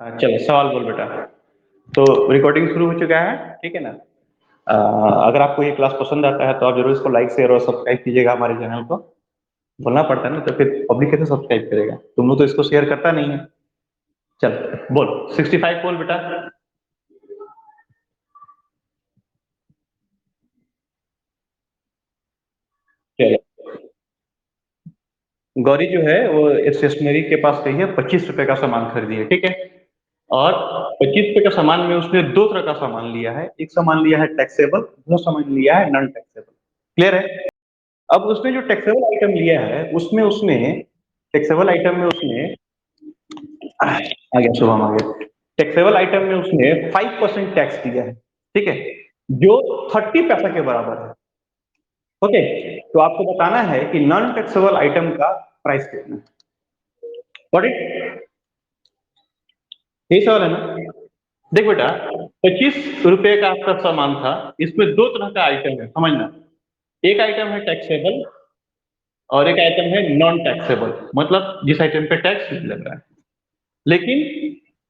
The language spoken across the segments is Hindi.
चलो सवाल बोल बेटा। तो रिकॉर्डिंग शुरू हो चुका है, ठीक है ना। अगर आपको ये क्लास पसंद आता है तो आप जरूर इसको लाइक शेयर और सब्सक्राइब कीजिएगा हमारे चैनल को। बोलना पड़ता है ना, तो फिर पब्लिक कैसे सब्सक्राइब करेगा, तुम लोग तो इसको शेयर करता नहीं है। चल बोल 65 बोल बेटा। चलो, गौरी जो है वो स्टेशनरी के पास गई है, 25 रुपए का सामान खरीदी है, ठीक है। और 25 रुपए का सामान में उसने दो तरह का सामान लिया है, एक सामान लिया है टैक्सेबल, दूसरा सामान लिया है नॉन टैक्सेबल। क्लियर है। अब उसने जो टैक्सेबल आइटम लिया है उसमें उसने टैक्सेबल आइटम में उसने आ गया शुभम आ गया। टैक्सेबल आइटम में उसने 5% टैक्स दिया है, ठीक है, जो 30 पैसा के बराबर है। ओके, तो आपको बताना है कि नॉन टैक्सेबल आइटम का प्राइस कितना है। Got it. यही सवाल है ना। देख बेटा, 25 रुपए का आपका सामान था, इसमें दो तरह का आइटम है, समझना। एक आइटम है टैक्सेबल और एक आइटम है नॉन टैक्सेबल, मतलब जिस आइटम पे टैक्स नहीं लग रहा है। लेकिन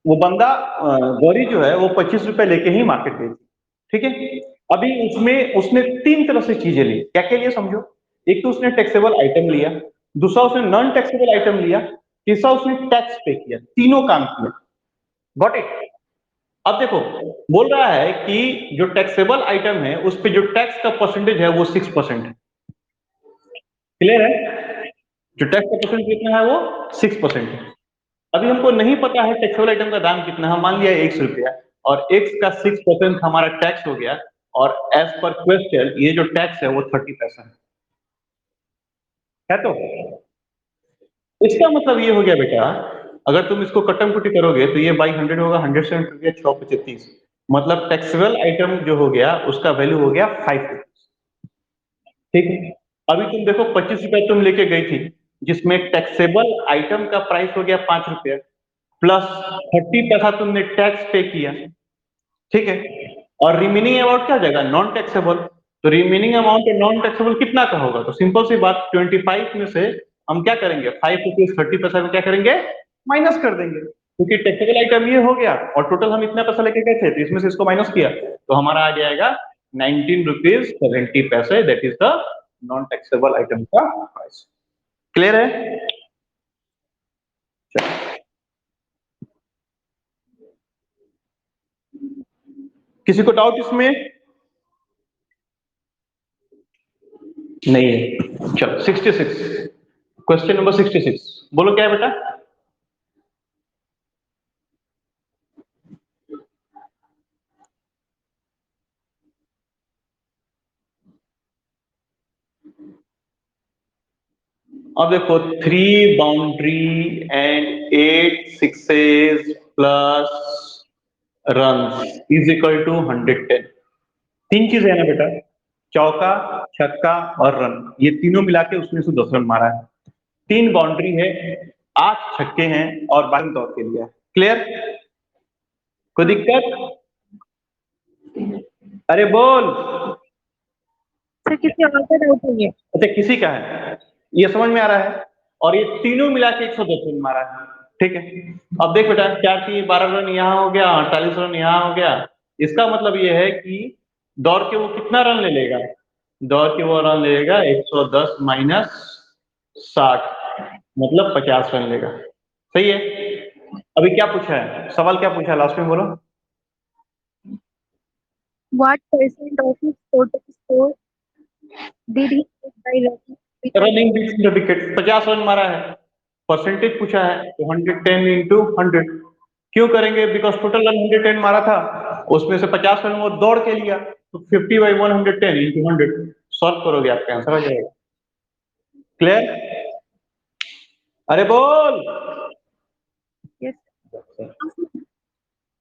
वो बंदा गौरी जो है वो 25 रुपए लेके ही मार्केट गई थी, ठीक है। अभी उसमें उसने तीन तरह से चीजें ली, क्या क्या लिया समझो। एक तो उसने टैक्सेबल आइटम लिया, दूसरा उसने नॉन टैक्सेबल आइटम लिया, तीसरा उसने टैक्स पे किया, तीनों काम किया। Got it. अब देखो, बोल रहा है कि जो टैक्सेबल आइटम है उस पे जो टैक्स का परसेंटेज है वो 6% है। क्लियर है। जो टैक्स का परसेंट कितना है वो 6% है। अभी हमको नहीं पता है टैक्सेबल आइटम का दाम कितना है, मान लिया 100 रुपया, और एक्स का 6% हमारा टैक्स हो गया, और एज पर क्वेश्चन ये जो टैक्स है वो 30 पैसा है तो। इसका मतलब ये हो गया बेटा, अगर तुम इसको कट्टम कुटी करोगे तो ये बाई 100 होगा, 100 से हो गया 6 25, मतलब टैक्सेबल आइटम जो हो गया उसका वैल्यू हो गया 5 रुपीज, ठीक है। अभी तुम देखो 25 रुपया तुम लेके गई थी, जिसमें टैक्सेबल आइटम का प्राइस हो गया 5 रुपया, प्लस 30 पैसा तुमने टैक्स पे किया, ठीक है। और रिमेनिंग अमाउंट क्या जाएगा, नॉन टैक्सेबल। तो रिमेनिंग अमाउंट नॉन टैक्सेबल कितना का होगा, तो सिंपल सी बात, 25 में से हम क्या करेंगे, 5 रुपीज 30 पैसा में क्या करेंगे, माइनस कर देंगे, क्योंकि टैक्सेबल आइटम ये हो गया और टोटल हम इतना पैसा लेके गए थे, तो इसमें से इसको माइनस किया तो हमारा आ जाएगा 19 रुपीज 70 पैसे, that is the non taxable item का प्राइस। क्लियर है। किसी को डाउट इसमें नहीं है। चलो 66, क्वेश्चन नंबर 66, बोलो क्या है बेटा। अब देखो, 3 boundary and 8 sixes plus run is equal to 110। तीन चीजें है ना बेटा, चौका, छक्का और रन, ये तीनों मिला के उसने 110 रन मारा है। 3 बाउंड्री है, 8 छक्के हैं और 22 दौड़ के लिए। क्लियर। कोई दिक्कत। अरे बोल। सर किसी और का डाउट नहीं है। अच्छा किसी का है, ये समझ में आ रहा है। और ये तीनों मिला के 110 रन मारा है, ठीक है। अब देख बेटा, 4 3 12 रन यहाँ हो गया, 48 रन यहाँ हो गया। इसका मतलब ये है कि दौड़ के वो कितना रन ले लेगा, दौड़ के वो रन ले लेगा 110 माइनस 60, मतलब 50 रन लेगा। सही है। अभी क्या पूछा है, सवाल क्या पूछा है लास्ट में बोलो। What percent of his total score did he get by running with a running beats the wicket, 50 run मारा है, परसेंटेज पूछा है तो 110 इंटू 100 क्यों करेंगे, बिकॉज टोटल रन 110 मारा था, उसमें से 50 रन वो दौड़ के लिया, तो 50/110 इंटू 100 सॉल्व करोगे आपका आंसर आ जाएगा। क्लियर। अरे बोल। yes.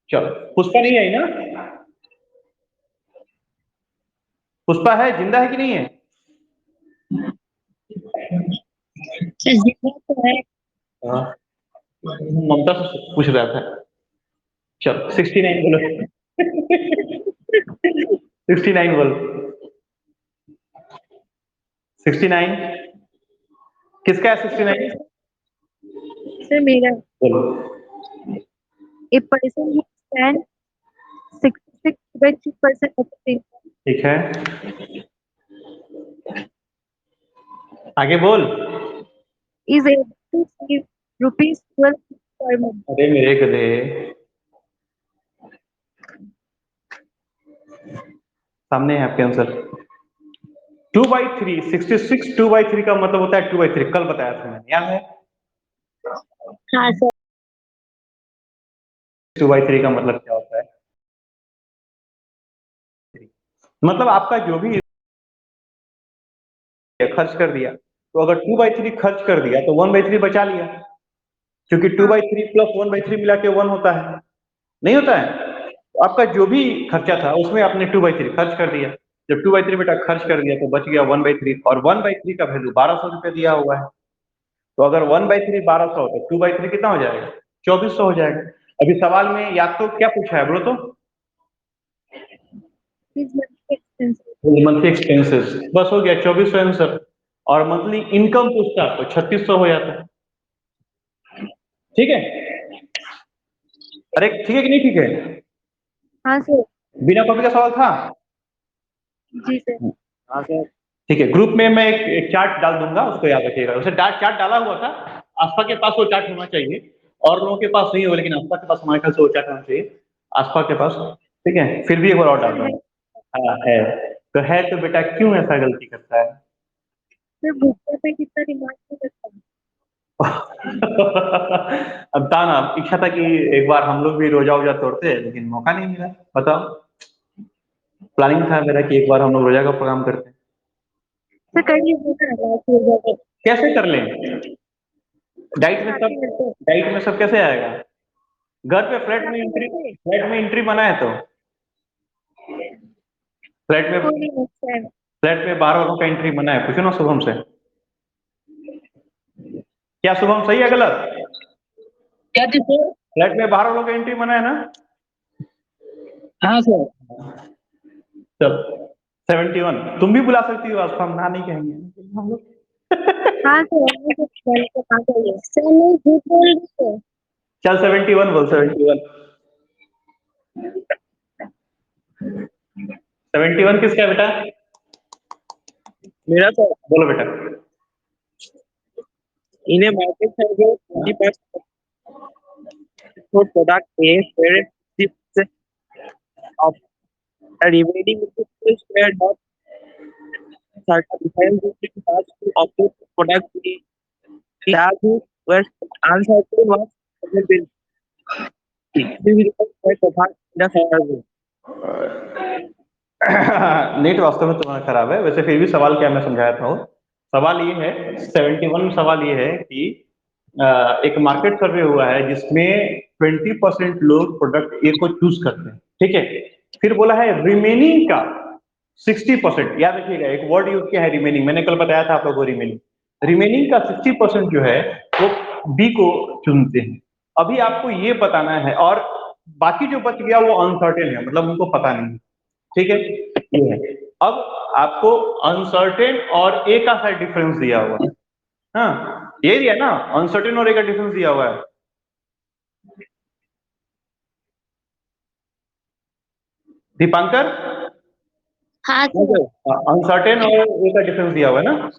चलो, पुष्पा नहीं आई ना, पुष्पा है, जिंदा है कि नहीं है। सर जितना तो है। हाँ, ममता से पूछ रहा था। चलो 69 बोलो। 69 बोलो। 69 किसका है 69। सर मेरा बोलो। A person who stands 66% of the income ठीक है, आगे बोल। is able to save rupees 12 per month. अरे मेरे गधे, सामने है आपके आंसर। 2/3, 66 2/3 का मतलब होता है 2/3, कल बताया था मैंने, याद है? हाँ सर। 2/3 का मतलब क्या होता है? मतलब आपका जो भी खर्च कर दिया, तो अगर 2/3 खर्च कर दिया तो 1/3 बचा लिया, क्योंकि 2/3 प्लस 1/3 मिला के 1 होता है, नहीं होता है? तो आपका जो भी खर्चा था उसमें आपने 2/3 खर्च कर दिया। जब 2/3 बेटा खर्च कर दिया तो बच गया 1/3, और 1/3 का वैल्यू 1200 रुपये दिया हुआ है। तो अगर 1/3 1200 तो 2/3 कितना हो जाएगा? 2400 हो जाएगा। अभी सवाल में या तो क्या पूछा है बोलो तो? His monthly expenses. Monthly expenses, बस हो गया 2400 आंसर। और मंथली इनकम पूछता तो 3600 हो जाता। ठीक है? अरे ठीक है कि नहीं ठीक है? हाँ सर। बिना कॉपी का सवाल था? जी सर। हाँ सर। ठीक है, ग्रुप में मैं एक चार्ट डाल दूंगा, उसको याद रखिएगा। उसे चार्ट डाला हुआ था, आस्था के पास वो चार्ट होना चाहिए, और लोगों के पास नहीं होगा, लेकिन आस्था के पास हमारे ख्याल से वो चार्ट होना चाहिए, आस्था के पास। ठीक है, फिर भी एक बार और डाल दूंगा। हाँ है। तो है तो बेटा क्यों ऐसा गलती करता है? सर भूखे पे कितना दिमाग नहीं लगता। अब था ना, इच्छा था कि एक बार हम लोग भी रोजा वोजा तोड़ते, लेकिन मौका नहीं मिला। बताओ, प्लानिंग था मेरा कि एक बार हम लोग रोजा का प्रोग्राम करते। सर कर लीजिए ना रात हो जाए। कैसे कर लें? डाइट में सब कैसे आएगा? घर पे फ्लैट में एंट्री मना है, तो फ्लैट में कोई नहीं है। फ्लैट में बाहर वालों का एंट्री मना है, पूछो ना शुभम से। क्या शुभम सही है गलत? क्या थी सर? फ्लैट में बाहर वालों का एंट्री मना है ना? हाँ सर। चल 71 तुम भी बुला सकती हो, आज हम ना नहीं कहेंगे हम लोग। हाँ सर सर मैं झूठ बोल रही हूँ। चल 71 बोल, 71। 71 किसका है बेटा? मेरा सर बोलो बेटा। इन्हें market survey 20% for product A where 50% of the remaining is were not certified to pass to operate product B. That were uncertain was available. We will require to pass the survey. Net वास्तव में तुम्हारा खराब है, वैसे फिर भी सवाल क्या मैं समझाया था वो। सवाल ये है, 71 सवाल ये है कि एक मार्केट सर्वे हुआ है जिसमें 20% लोग प्रोडक्ट ए को चूज करते हैं, ठीक है। फिर बोला है रिमेनिंग का 60%, याद रखिएगा एक वर्ड यूज किया है रिमेनिंग, मैंने कल बताया था आप लोगों को रिमेनिंग। रिमेनिंग का 60% जो है वो बी को चुनते हैं। अभी आपको ये बताना है, और बाकी जो बच गया वो अनसर्टेन है, मतलब उनको पता नहीं, ठीक है। ये है, अब आपको अनसर्टेन और ए का साइड डिफरेंस दिया हुआ है। हाँ ये दिया ना, अनसर्टेन और ए का डिफरेंस दिया हुआ है। दीपांकर, हाँ अनसर्टेन और ए का डिफरेंस दिया हुआ है ना। अब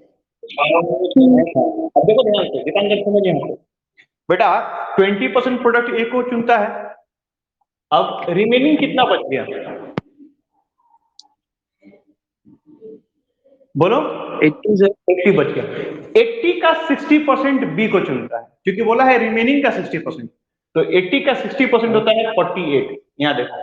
देखो ध्यान से, दीपांकर समझ यहाँ पे बेटा, 20% प्रोडक्ट ए को चुनता है, अब रिमेनिंग कितना बच गया बोलो? 80 बच गया। 80 का 60% बी को चुनता है, क्योंकि बोला है रिमेनिंग का 60%, तो 80 का 60% होता है 48। यहाँ देखो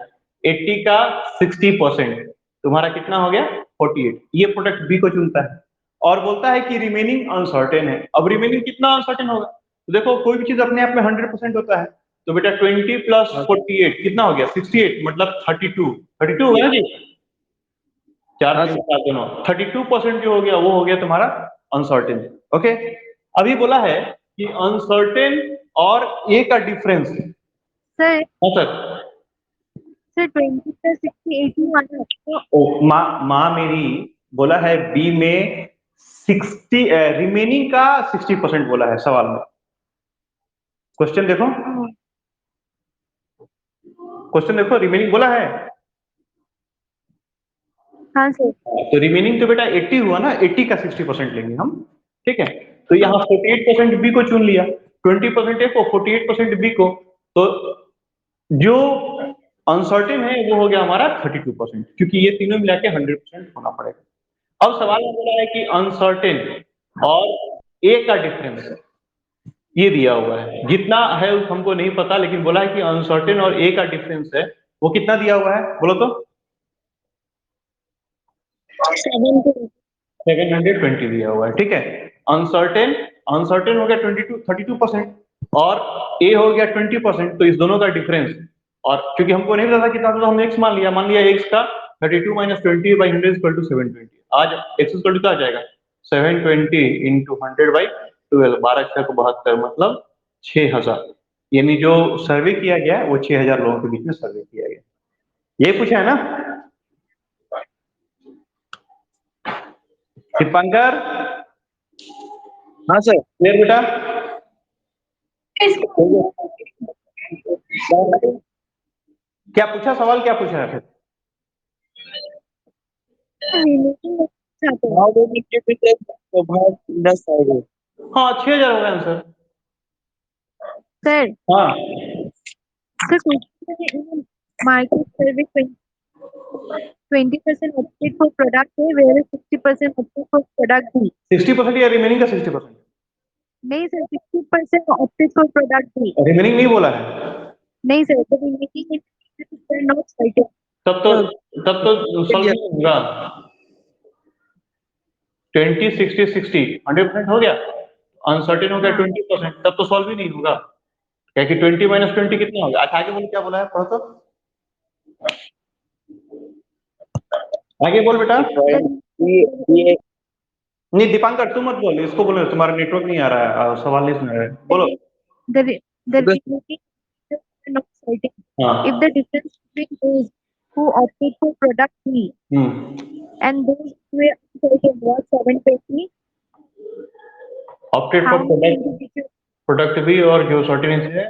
80 का 60% तुम्हारा कितना हो गया? 48। ये प्रोडक्ट बी को चुनता है और बोलता है कि रिमेनिंग अनसर्टेन है। अब रिमेनिंग कितना अनसर्टेन होगा? तो देखो कोई भी चीज अपने आप में 100% होता है, तो बेटा 20 प्लस 48 कितना हो गया? 68, मतलब 32 हुआ ना जी? 32% जो हो गया वो हो गया तुम्हारा अनसर्टेन। ओके, अभी बोला है कि अनसर्टेन और ए का डिफरेंस। सर हाँ सर। सर 20 प्लस 60 81 तो माँ मेरी बोला है बी में 60 रिमेनिंग का 60% बोला है सवाल में। क्वेश्चन देखो, क्वेश्चन देखो, रिमेनिंग बोला है। हाँ सर। तो रिमेनिंग तो बेटा 80 हुआ ना, 80 का 60% लेंगे हम, ठीक है। तो यहाँ 48% बी को चुन लिया, 20% ए को, 48% बी को, तो जो अनसर्टेन है वो हो गया हमारा 32%, क्योंकि ये तीनों मिला के 100% होना पड़ेगा। अब सवाल में बोला है कि अनसर्टेन और ए का डिफरेंस ये दिया हुआ है, जितना है हमको नहीं पता, लेकिन बोला है कि अनसर्टेन और ए का डिफरेंस है वो कितना दिया हुआ है, बोलो तो। 720 दिया हुआ है, ठीक है। अनसर्टेन अनसर्टेन हो गया 32% और ए हो गया 20%, तो इस दोनों का डिफरेंस, और क्योंकि हमको नहीं पता कितना, तो हमने एक्स मान लिया एक्स का 32 माइनस 20 बाई 100 इक्वल टू 720। आज एक्स इक्वल टू क्या आ जाएगा, 720 इंटू 100 बाई 12, 12×72 मतलब 6000। यानी जो सर्वे किया गया है वो 6000 लोगों के बीच में सर्वे किया गया। ये पूछा है ना दीपांकर? हाँ सर। क्लियर बेटा? क्या पूछा, सवाल क्या पूछा है फिर? How many capitals provide in the survey? हाँ 6000 हो गया आंसर। सर हाँ sir market survey 20% opted for product A, whereas 60% opted for product B. 60% या रिमेनिंग का 60%? नहीं sir, 60% opted for product B. Remaining नहीं बोला है। नहीं sir, the remaining is not cited. तब तो सॉल्व नहीं होगा। 20 60 60 100% हो गया, अनसर्टेन हो गया 20%, तब तो सॉल्व ही नहीं होगा, क्या कि 20 माइनस 20 कितना होगा। अच्छा आगे बोल, क्या बोला है, पढ़ो तो आगे बोल बेटा। ये नहीं दीपांकर तुम मत बोल, इसको बोलो, तुम्हारा नेटवर्क नहीं आ रहा है, सवाल नहीं सुन रहे, बोलो। The remaining is not cited. हाँ If the difference between those who opted for product B and those who were uncertain was 720, opted how for many individuals? Product भी, और जो सर्टेनिटी है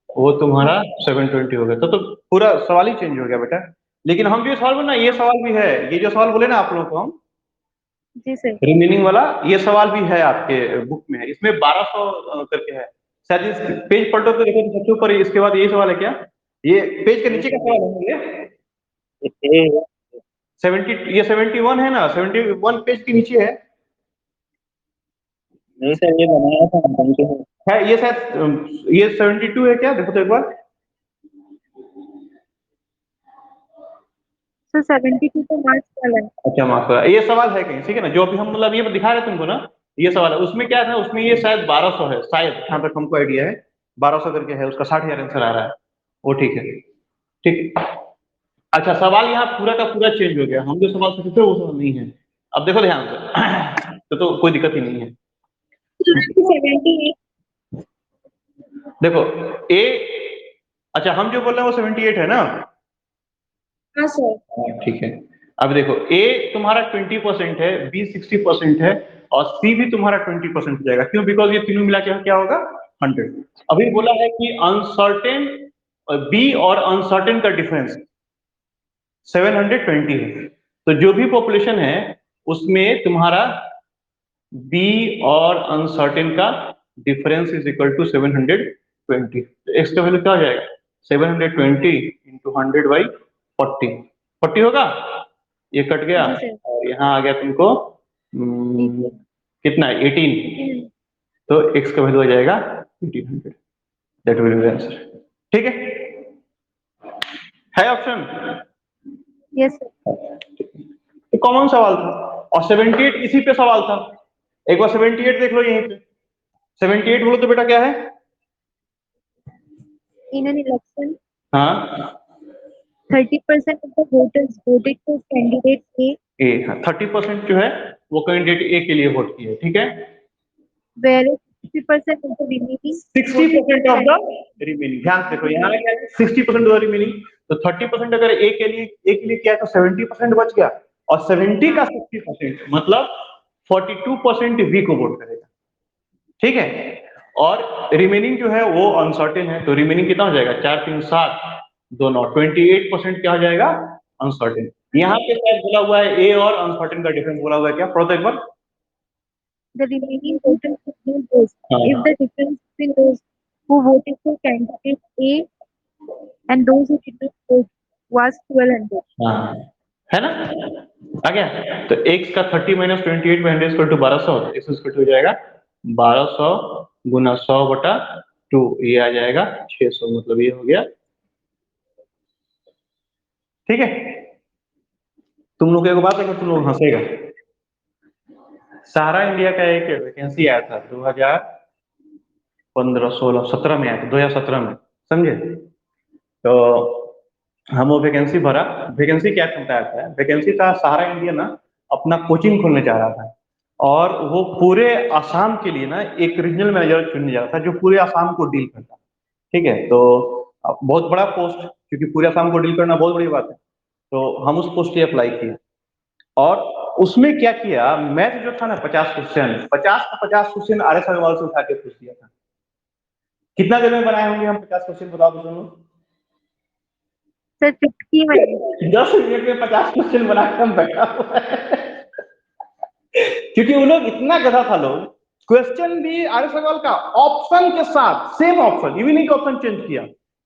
वो तुम्हारा 720 हो गया। तो पूरा सवाल ही चेंज हो गया बेटा। लेकिन हम जो सवाल बोले ना, ये सवाल भी है, ये जो सवाल बोले ना आप लोगों को हम, जी सर। रिमेनिंग वाला, ये सवाल भी है आपके बुक में, इसमें 1200 करके है शायद। इस पेज पलटो तो देखो सबसे ऊपर, इसके बाद ये सवाल है क्या, ये पेज के नीचे का सवाल है ये 70, ये 71 है ना, 71 पेज के नीचे है। नहीं सर, ये बनाया था है ये शायद, ये 72 है क्या, देखो तो एक बार। So 72 तो मार्क्स वाला है। अच्छा माफ करा, ये सवाल है कहीं, ठीक है ना, जो अभी हम मतलब ये दिखा रहे तुमको ना, ये सवाल है। उसमें क्या था, उसमें ये शायद 1200 है शायद, जहां तक हमको आइडिया है 1200 करके है, उसका 60,000 आंसर आ रहा है, वो ठीक है, ठीक। अच्छा सवाल यहाँ पूरा का पूरा चेंज हो गया, हम जो सवाल पूछे थे वो सवाल नहीं है। अब देखो ध्यान से तो कोई दिक्कत ही नहीं है। 78 देखो ए, अच्छा हम जो बोल रहे हैं वो 78 है ना, हाँ सर। ठीक है। अब देखो ए तुम्हारा 20% है, बी 60% है, और सी भी तुम्हारा 20% हो जाएगा। क्यों? बिकॉज ये तीनों मिला के क्या होगा, 100। अभी बोला है कि अनसर्टेन बी और अनसर्टेन का डिफरेंस 720 है, तो जो भी पॉपुलेशन है उसमें तुम्हारा बी और अनसर्टेन का difference is equal to 720। X का वैल्यू क्या हो जाएगा, 720 इंटू 100 बाई 40 होगा, ये कट गया और यहाँ आ गया तुमको कितना, 18, तो एक्स का वैल्यू आ जाएगा 1800, दैट विल बी आंसर। ठीक है ऑप्शन? Yes sir. तो कॉमन सवाल था, और 78 इसी पे सवाल था। एक बार 78 देख लो यहीं पे, 78 बोलो तो बेटा क्या है, In an election, हाँ 30% of the voters voted for candidate A, ए, हाँ 30% जो है वो कैंडिडेट ए के लिए वोट किए, ठीक है। whereas 60% of the remaining 60% of the remaining, ध्यान से देखो यहाँ क्या है, 60% ऑफ द रिमेनिंग, तो 30% अगर ए के लिए किया तो 70% बच गया, और 70 का 60% मतलब 42% बी को वोट करेगा, ठीक है। और रिमेनिंग जो है वो अनसर्टेन है, तो रिमेनिंग कितना हो जाएगा, 4 3 7, दोनों 28% क्या हो जाएगा, अनसर्टेन। यहाँ पे शायद बोला हुआ है ए और अनसर्टेन का डिफरेंस बोला हुआ है, क्या पढ़ो तो एक बार। The remaining total between those, हाँ if the difference between those who voted for candidate A and those who did not vote was 1200. हाँ, है ना, आ गया। तो x का 30 माइनस 28 में 100 इक्वल टू 1200, इस इक्वल टू हो जाएगा 1200 गुना 100 बटा 2, ये आ जाएगा 600, मतलब ये हो गया। ठीक है, तुम लोग एक बात है कि तुम लोग हंसेगा, सहारा इंडिया का एक वैकेंसी आया था 2015 16 17 में आया था, 2017 में, समझे। तो हम वो वैकेंसी भरा। वैकेंसी क्या बताया था, वैकेंसी था सहारा इंडिया ना अपना कोचिंग खोलने जा रहा था, और वो पूरे असम के लिए ना एक रीजनल मैनेजर चुनने जा रहा था जो पूरे असम को डील करता। ठीक है, तो बहुत बड़ा पोस्ट, क्योंकि पूरे असम को डील करना बहुत बड़ी बात है। तो हम उस पोस्ट पे अप्लाई किए, और उसमें क्या किया, मैथ जो था ना 50 क्वेश्चन, 50 का 50 क्वेश्चन आर एस अग्रवाल से उठा के पूछ दिया था। कितना देर में बनाए होंगे हम 50 क्वेश्चन, बताओ तो दोनों। Sir, 50 minutes. 10 मिनट में 50 क्वेश्चन बना के हम बैठा हुआ है। क्योंकि उन लोग इतना गधा था लोग, क्वेश्चन भी आर एस अग्रवाल का ऑप्शन के साथ, सेम ऑप्शन, इवन एक ऑप्शन चेंज किया,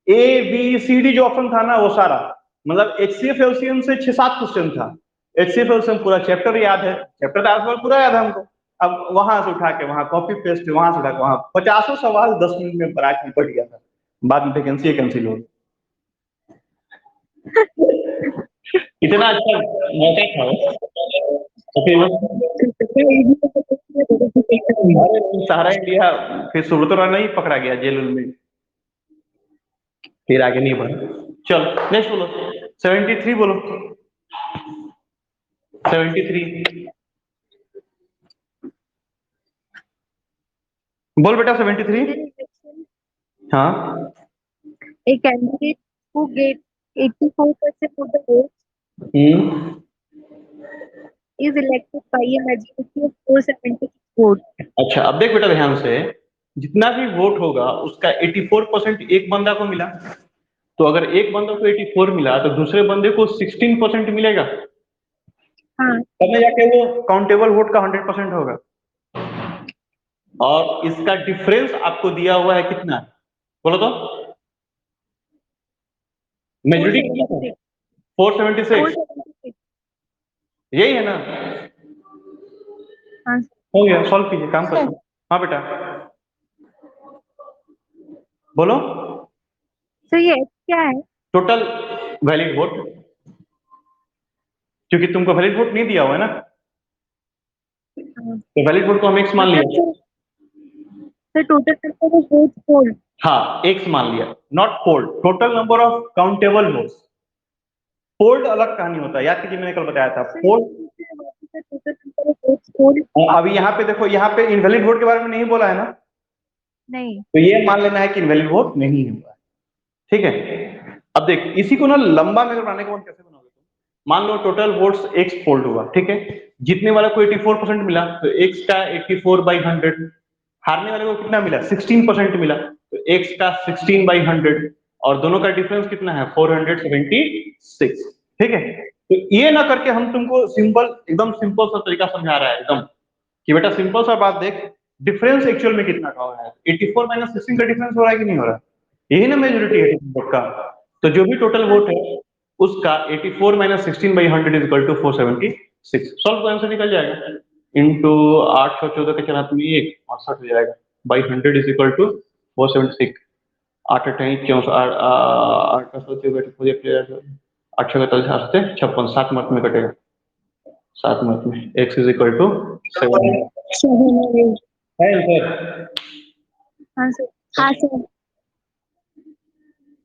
ए बी सी डी जो ऑप्शन था ना वो सारा, मतलब एचसीएफ एलसीएम से 6-7 क्वेश्चन था। एचसीएफ एलसीएम पूरा चैप्टर याद है, चैप्टर आर एस अग्रवाल पूरा याद है हमको। अब वहां से उठा के वहां कॉपी पेस्ट, वहां से उठा के वहां 50 सवाल 10 मिनट में बना के पढ़ गया था। बाद में वैकेंसी कैंसिल हो गई। इतना अच्छा मौका था वो। तो फिर सहारा इंडिया फिर सुब्रतो नहीं पकड़ा गया जेल में, फिर आगे नहीं बढ़ा। चलो नेक्स्ट बोलो, 73 बोलो, 73 बोल बेटा, 73। हाँ, A candidate who gave 84% of the votes is elected by a majority of 476 votes. अच्छा अब देख बेटा ध्यान से, जितना भी वोट होगा उसका 84% एक बंदा को मिला, तो अगर एक बंदा को 84 मिला तो दूसरे बंदे को 16% मिलेगा, हाँ, तब जाके वो काउंटेबल वोट का 100% होगा। और इसका डिफरेंस आपको दिया हुआ है कितना, बोलो तो। मेजोरिटी 476, यही है ना। हाँ हो गया, सॉल्व कीजिए, काम कर। हाँ बेटा बोलो। सर, ये क्या है? टोटल वैलिड वोट, क्योंकि तुमको वैलिड वोट नहीं दिया हुआ है ना, तो वैलिड वोट को हम एक्स मान लिया। Sir, total number of votes poll. हाँ, एक्स मान लिया, not polled, total number of countable votes. Polled अलग कहानी होता है, याद कीजिए मैंने कल बताया था। पोल्ड अभी यहाँ पे देखो, यहाँ पे इनवैलिड वोट के बारे में नहीं बोला है ना, नहीं, तो ये मान लेना है कि इनवैलिड वोट नहीं हुआ है। ठीक है, अब देख इसी को ना लंबा में बनाने का मन कैसे बनाओगे तुम। मान लो टोटल वोट्स एक्स फोल्ड हुआ, ठीक है, जीतने वाले को 84% मिला, तो एक्स का 84/100, हारने वाले को कितना मिला 16% मिला, तो एक्स का 16/100, और दोनों का डिफरेंस कितना है 476। ठीक है, तो ये ना करके हम तुमको सिंपल, एकदम सिंपल सा तरीका समझा रहा है एकदम, कि बेटा सिंपल सा बात देख, डिफरेंस एक्चुअल में कितना का हो रहा है, 84 माइनस 16 का डिफरेंस हो रहा है कि नहीं हो रहा है, यही ना मेजोरिटी है वोट का। तो जो भी टोटल वोट है उसका 84 minus 16/100 is equal to 476। Solve answer निकल जाएगा, इंटू 8 और 14 के चलाते में 1 68 हो जाएगा, बाई 100 इज इक्वल टू 476। 8 अठाई 64, 8 56, 7 मार्क में कटेगा, 7 मार्क में x इज इक्वल टू 7 है आंसर। हाँ सर, हाँ सर,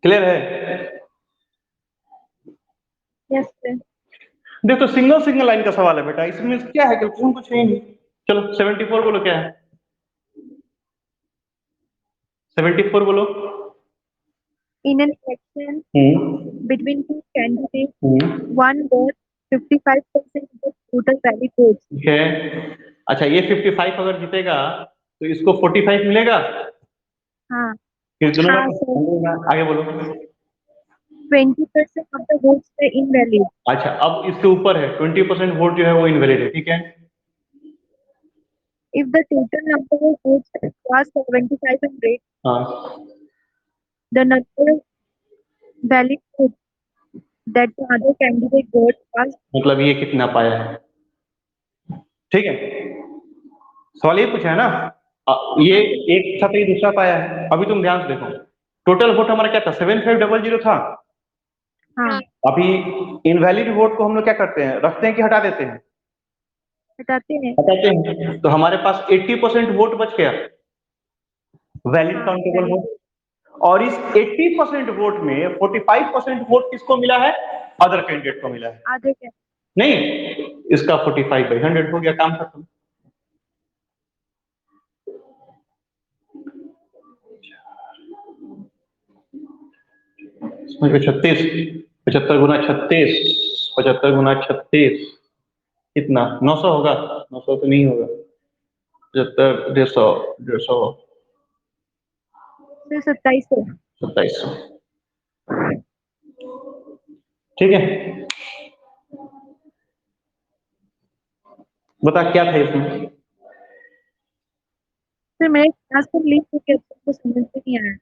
क्लियर है। Yes sir. देखो सिंगल सिंगल लाइन का सवाल है बेटा, इसमें क्या है, कैलकुलेशन कुछ है नहीं। चलो 74 बोलो, क्या है 74 बोलो। In an election between two candidates, one got 55% of the total valid votes. ठीक है, अच्छा ये 55 अगर जीतेगा तो इसको 45 मिलेगा, हाँ, फिर दोनों हाँ का आगे बोलो। 20% of the votes were invalid. अच्छा, अब इसके ऊपर है 20% वोट जो है वो इनवैलिड है, ठीक है। If the total number of votes was 7500, हाँ, the number of valid votes that the other candidate got was मतलब ये कितना पाया है, ठीक है। सवाल ये पूछा है ना, ये एक था तो ये दूसरा पाया है। अभी तुम ध्यान से देखो, टोटल वोट हमारा क्या था, 7500 था। हाँ, अभी इनवैलिड वोट को हम लोग क्या करते हैं, रखते हैं कि हटा देते हैं? हटाते हैं। हटाते हैं। तो हमारे पास 80% वोट बच गया, वैलिड काउंटेबल वोट। और इस 80% वोट में 45% वोट किसको मिला है, अदर कैंडिडेट को मिला है। आधे के नहीं, इसका 45/100 हो गया, काम खत्म। समझ गए? 36, 75 गुना 36, 75 गुना 36 कितना, 900 होगा? 900 तो नहीं होगा, 75, 150, 150, 2700। 2700, ठीक है। बता क्या था इसमें? सर मेरे क्लास को लिंक करके आपको समझ में नहीं आया।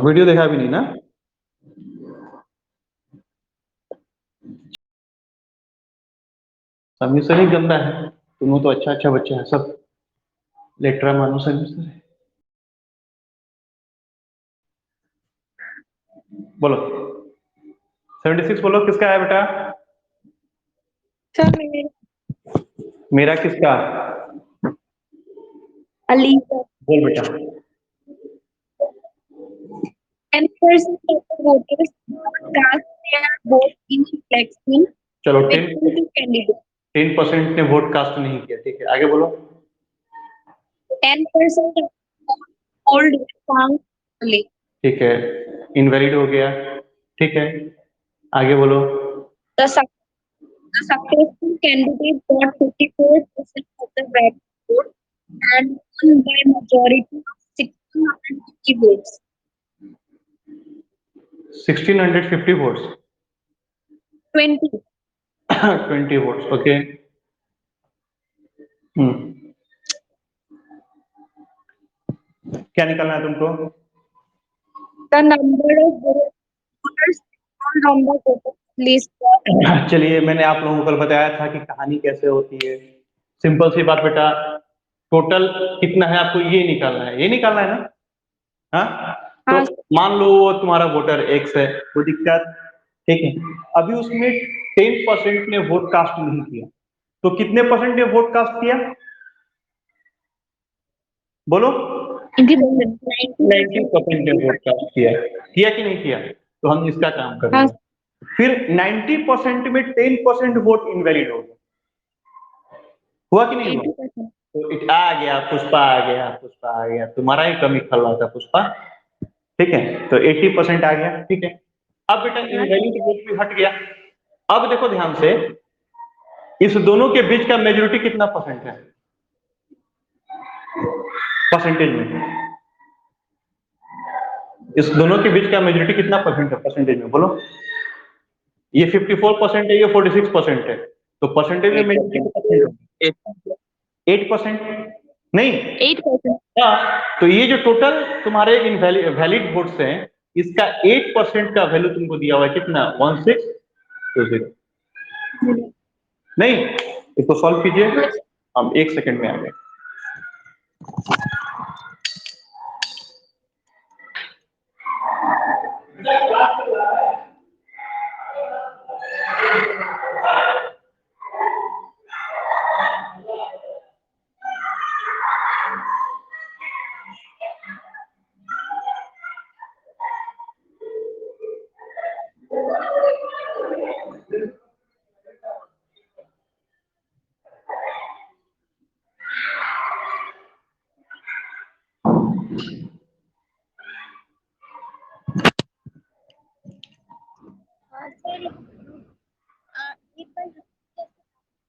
वीडियो देखा भी नहीं ना? समीर सर ही गंदा है, तुम तो अच्छा अच्छा बच्चा है, सब लेटरा मानो समीर सर है। बोलो 76 बोलो, किसका है बेटा? सर मेरा किसका? अली बोल बेटा। 10% of the voters cast their vote in election चलो between two candidates. 10% ने वोट कास्ट नहीं किया, ठीक है, आगे बोलो। 10% of polled found only. ठीक है, इनवैलिड हो गया, ठीक है, आगे बोलो। The successful candidate got 54% of the valid vote and won by majority of 1650 votes. 1650 votes 20. 20 votes, okay. क्या निकालना है तुमको? The number of voters found on the voter list. चलिए, मैंने आप लोगों को कल बताया था कि कहानी कैसे होती है। सिंपल सी बात बेटा, टोटल कितना है आपको ये निकालना है, ये निकालना है ना? हाँ, तो मान लो वो तुम्हारा वोटर एक्स है, कोई दिक्कत, ठीक है। अभी उसमें 10% ने वोट कास्ट नहीं किया, तो कितने परसेंट ने वोट कास्ट किया, बोलो? 90% ने वोट कास्ट किया कि नहीं किया? तो हम इसका काम करेंगे। फिर 90% में 10% वोट इनवैलिड हो गया, हुआ कि नहीं हुआ? तो आ गया, पुष्पा आ गया, पुष्पा आ गया, तुम्हारा ही कमी खल रहा था पुष्पा, ठीक है। तो 80% आ गया, ठीक है। अब बेटा इनवैलिड वोट भी हट गया। अब देखो ध्यान से, इस दोनों के बीच का मेजोरिटी कितना परसेंट है परसेंटेज में? इस दोनों के बीच का मेजोरिटी कितना परसेंट है परसेंटेज में, बोलो? ये 54% है, ये 46% है, तो परसेंटेज में मेजोरिटी कितना? 8% नहीं, 8%। हाँ, तो ये जो टोटल तुम्हारे वैलिड वोट्स हैं, इसका 8% का वैल्यू तुमको दिया हुआ है, कितना? 1620। नहीं, इसको सॉल्व कीजिए, हम 1 सेकंड में आ गए।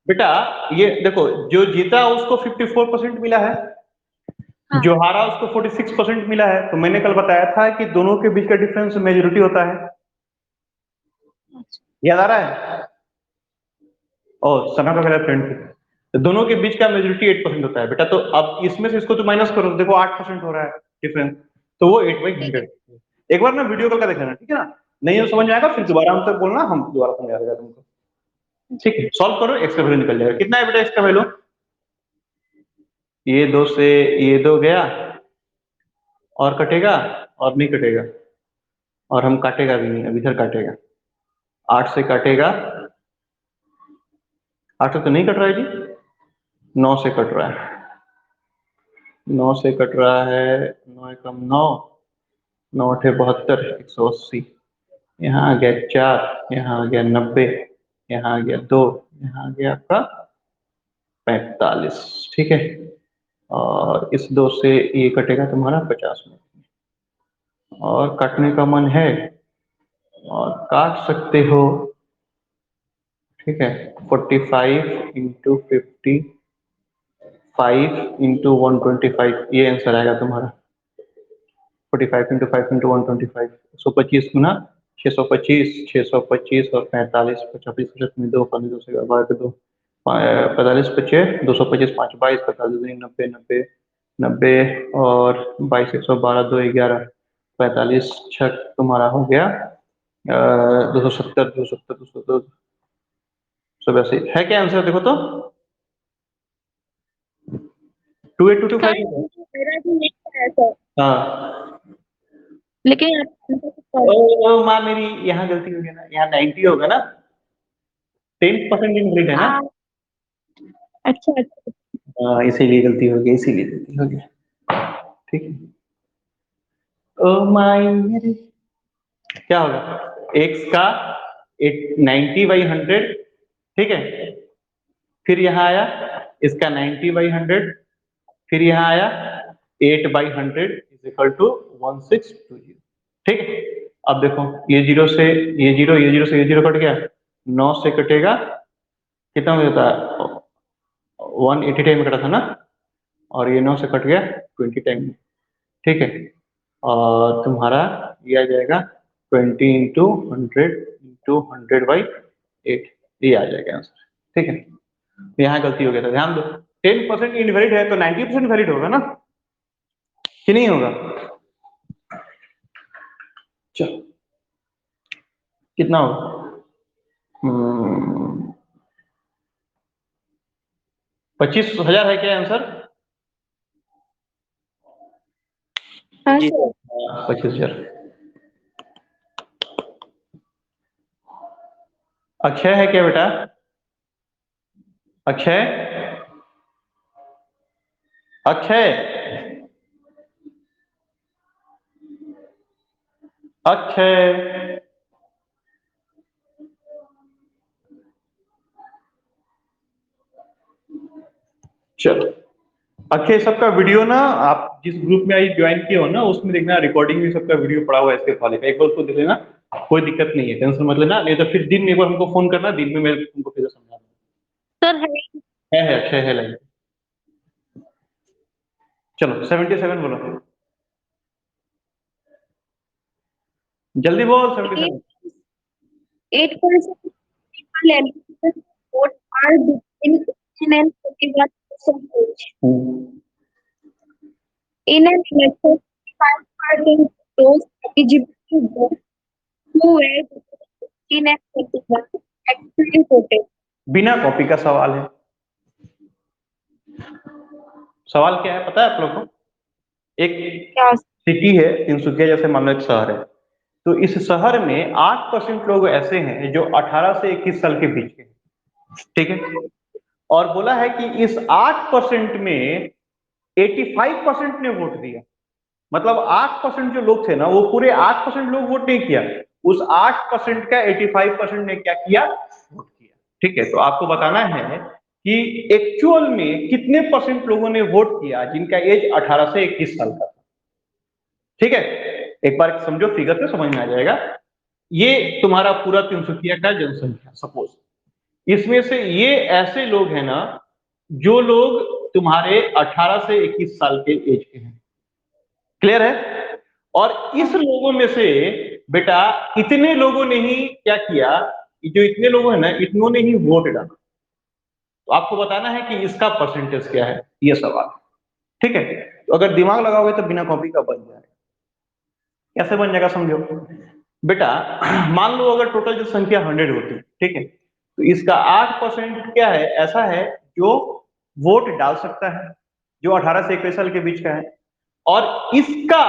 बेटा ये देखो, जो जीता उसको 54% मिला है, जो हारा उसको 46% मिला है। तो मैंने कल बताया था कि दोनों के बीच का डिफरेंस मेजोरिटी होता है, याद आ रहा है? और सना का मेरा फ्रेंड थी, तो दोनों के बीच का मेजोरिटी 8% होता है बेटा। तो अब इसमें से इसको तो माइनस करो, देखो 8% हो रहा है डिफरेंस, तो वो 8/100। एक बार ना वीडियो कॉल का देख लेना, ठीक है ना? नहीं तो समझ में आएगा फिर दोबारा हमसे बोलना, हम दोबारा समझा देगा तुमको। ठीक है, सॉल्व करो, एक्स का वैल्यू निकल जाएगा। कितना है बेटा एक्स का वैल्यू? ये 2 से ये 2 गया, और कटेगा और नहीं कटेगा, और हम काटेगा भी नहीं, अब इधर काटेगा। 8 से काटेगा, 8 से तो नहीं कट रहा है जी, 9 से कट रहा है, 9 से कट रहा है, 9 कम 9, 9 8 72, 180। यहाँ आ गया 4, यहाँ आ गया 90, यहाँ आ गया 2, यहाँ आ गया आपका 45। ठीक है, और इस 2 से ये कटेगा तुम्हारा 50 में, और काटने का मन है और काट सकते हो। ठीक है, 45 इंटू 50, 5 इंटू 125, ये आंसर आएगा तुम्हारा। 45 इंटू 5 इंटू 125, 125 गुना 625, 625 और 45, 25 में 2, 2 से 2, 45 25, 225, 5 22, 45 90, 90 90 और 22 112, 2 11, 45 छक तुम्हारा हो गया 270, 270, 200, 282 है क्या आंसर? देखो तो 2825। मेरा भी यही है सर, हाँ, लेकिन आप ओ माँ मेरी यहाँ गलती हो गई ना, यहाँ 90 होगा ना, 10% इनवैलिड है ना। अच्छा अच्छा। हाँ, इसीलिए गलती हो गई, इसीलिए गलती हो गई। ठीक है, ओ माई मेरी क्या होगा x का 90/100, ठीक है, फिर यहाँ आया इसका 90/100, फिर यहाँ आया 8/100 इज इक्वल टू 1620। ठीक है, अब देखो ये 0 से ये 0, ये 0 से ये 0 कट गया, 9 से कटेगा, कितना हो जाता है 180 टाइम कटा था ना, और ये 9 से कट गया 20 टाइम। ठीक है, और तुम्हारा ये आ जाएगा 20 इंटू 100/8, ये आ जाएगा आंसर। ठीक है, यहाँ गलती हो गया था, ध्यान दो। 10% इनवैलिड है तो 90% वैलिड होगा ना, कि नहीं होगा? चलो कितना होगा? 25,000 है क्या आंसर? हाँ जी सर। 25,000। अक्षय है क्या बेटा? अक्षय, अक्षय, अक्षय, चलो अक्षय, सबका वीडियो ना आप जिस ग्रुप में आज ज्वाइन किए हो ना उसमें देखना, रिकॉर्डिंग में सबका वीडियो पड़ा हुआ है इसके वाले का, एक बार उसको देख लेना, कोई दिक्कत नहीं है, टेंशन मत लेना। नहीं तो फिर दिन में एक बार हमको फोन करना, दिन में मैं तुमको फिर समझा दूंगा। सर है अक्षय है लाइन। चलो 77 बोलो, जल्दी बोल 77। 8% people eligible vote are between 18 and 41% age. In an election, 5% those eligible to vote who were between 18 and 21 actually voted. बिना कॉपी का सवाल है। सवाल क्या है पता है आप लोग को? एक क्या? सिटी है तिनसुकिया जैसे मान लो एक शहर है, तो इस शहर में 8% लोग ऐसे हैं जो 18 से 21 साल के बीच के हैं। ठीक है, और बोला है कि इस 8% में 85% ने वोट दिया, मतलब 8% जो लोग थे ना वो पूरे 8% लोग वोट नहीं किया, उस 8% का 85% ने क्या किया? वोट किया। ठीक है, तो आपको बताना है कि एक्चुअल में कितने परसेंट लोगों ने वोट किया जिनका एज 18 से 21 साल का था। ठीक है, एक बार समझो, फिगर पे समझ में आ जाएगा। ये तुम्हारा पूरा तिनसुकिया का जनसंख्या सपोज, इसमें से ये ऐसे लोग हैं ना जो लोग तुम्हारे 18 से 21 साल के एज के हैं। क्लियर है? और इस लोगों में से बेटा इतने लोगों ने ही क्या किया, जो इतने लोग हैं ना, इतनों ने ही वोट डाला, तो आपको बताना है कि इसका परसेंटेज क्या है, ये सवाल। ठीक है, तो अगर दिमाग लगाओगे तो बिना कॉपी का बन जाएगा। कैसे बन जाएगा समझो बेटा। मान लो अगर टोटल जो संख्या 100 होती, ठीक है, तो इसका 8% क्या है, ऐसा है जो वोट डाल सकता है, जो 18 से 21 साल के बीच का है, और इसका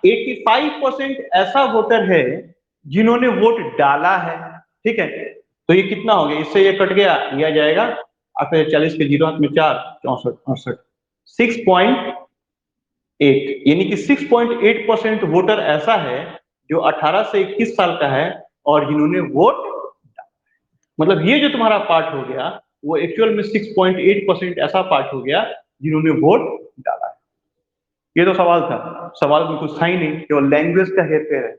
85% ऐसा वोटर है जिन्होंने वोट डाला है। ठीक है, तो ये कितना हो गया, इससे ये कट गया, लिया जाएगा आपके 40 के 0 हाथ में 4, 64, 68, 6.8, यानी कि 6.8% वोटर ऐसा है जो 18 से 21 साल का है और जिन्होंने वोट डाला। मतलब ये जो तुम्हारा पार्ट हो गया वो एक्चुअल में 6.8% ऐसा पार्ट हो गया जिन्होंने वोट डाला है। ये तो सवाल था, सवाल में कुछ था ही नहीं, केवल लैंग्वेज का हेरफेर है।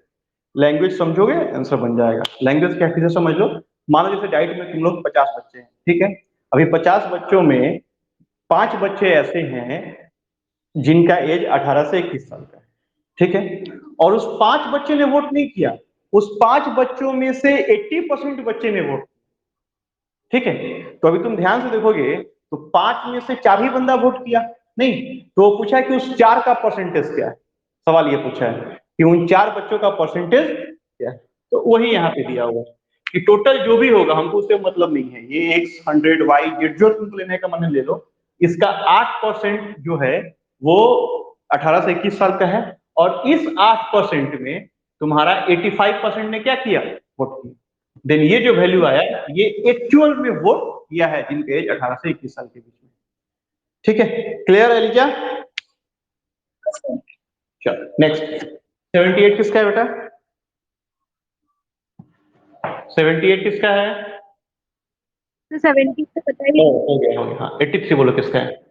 लैंग्वेज समझोगे आंसर बन जाएगा। लैंग्वेज क्या किसे समझ लो, मान लो जैसे डाइट में तुम लोग 50 बच्चे हैं, ठीक है, अभी 50 बच्चों में 5 बच्चे ऐसे हैं जिनका एज 18 से 21 साल का है, ठीक है, और उस 5 बच्चे ने वोट नहीं किया, उस 5 बच्चों में से 80% बच्चे ने वोट, ठीक है। तो अभी तुम ध्यान से देखोगे तो 5 में से 4 ही बंदा वोट किया नहीं, तो वो पूछा है कि उस 4 का परसेंटेज क्या है, सवाल ये पूछा है कि उन 4 बच्चों का परसेंटेज क्या है, तो वही यहाँ पे दिया हुआ है कि टोटल जो भी होगा हमको उससे मतलब नहीं है, ये x 100 y z जो तुमको लेने का मन ले लो, इसका 8% जो है वो 18 से 21 साल का है, और इस 8% में तुम्हारा 85% ने क्या किया, वोट किया। देन ये जो वैल्यू आया ये एक्चुअल में वोट किया है जिनके एज 18 से 21 साल के बीच में। ठीक है, क्लियर है एलिजा? चलो नेक्स्ट, 78 किसका है बेटा? 78 किसका है? तो 70 से बताइए। हो गया हो गया, हाँ 83 बोलो किसका है?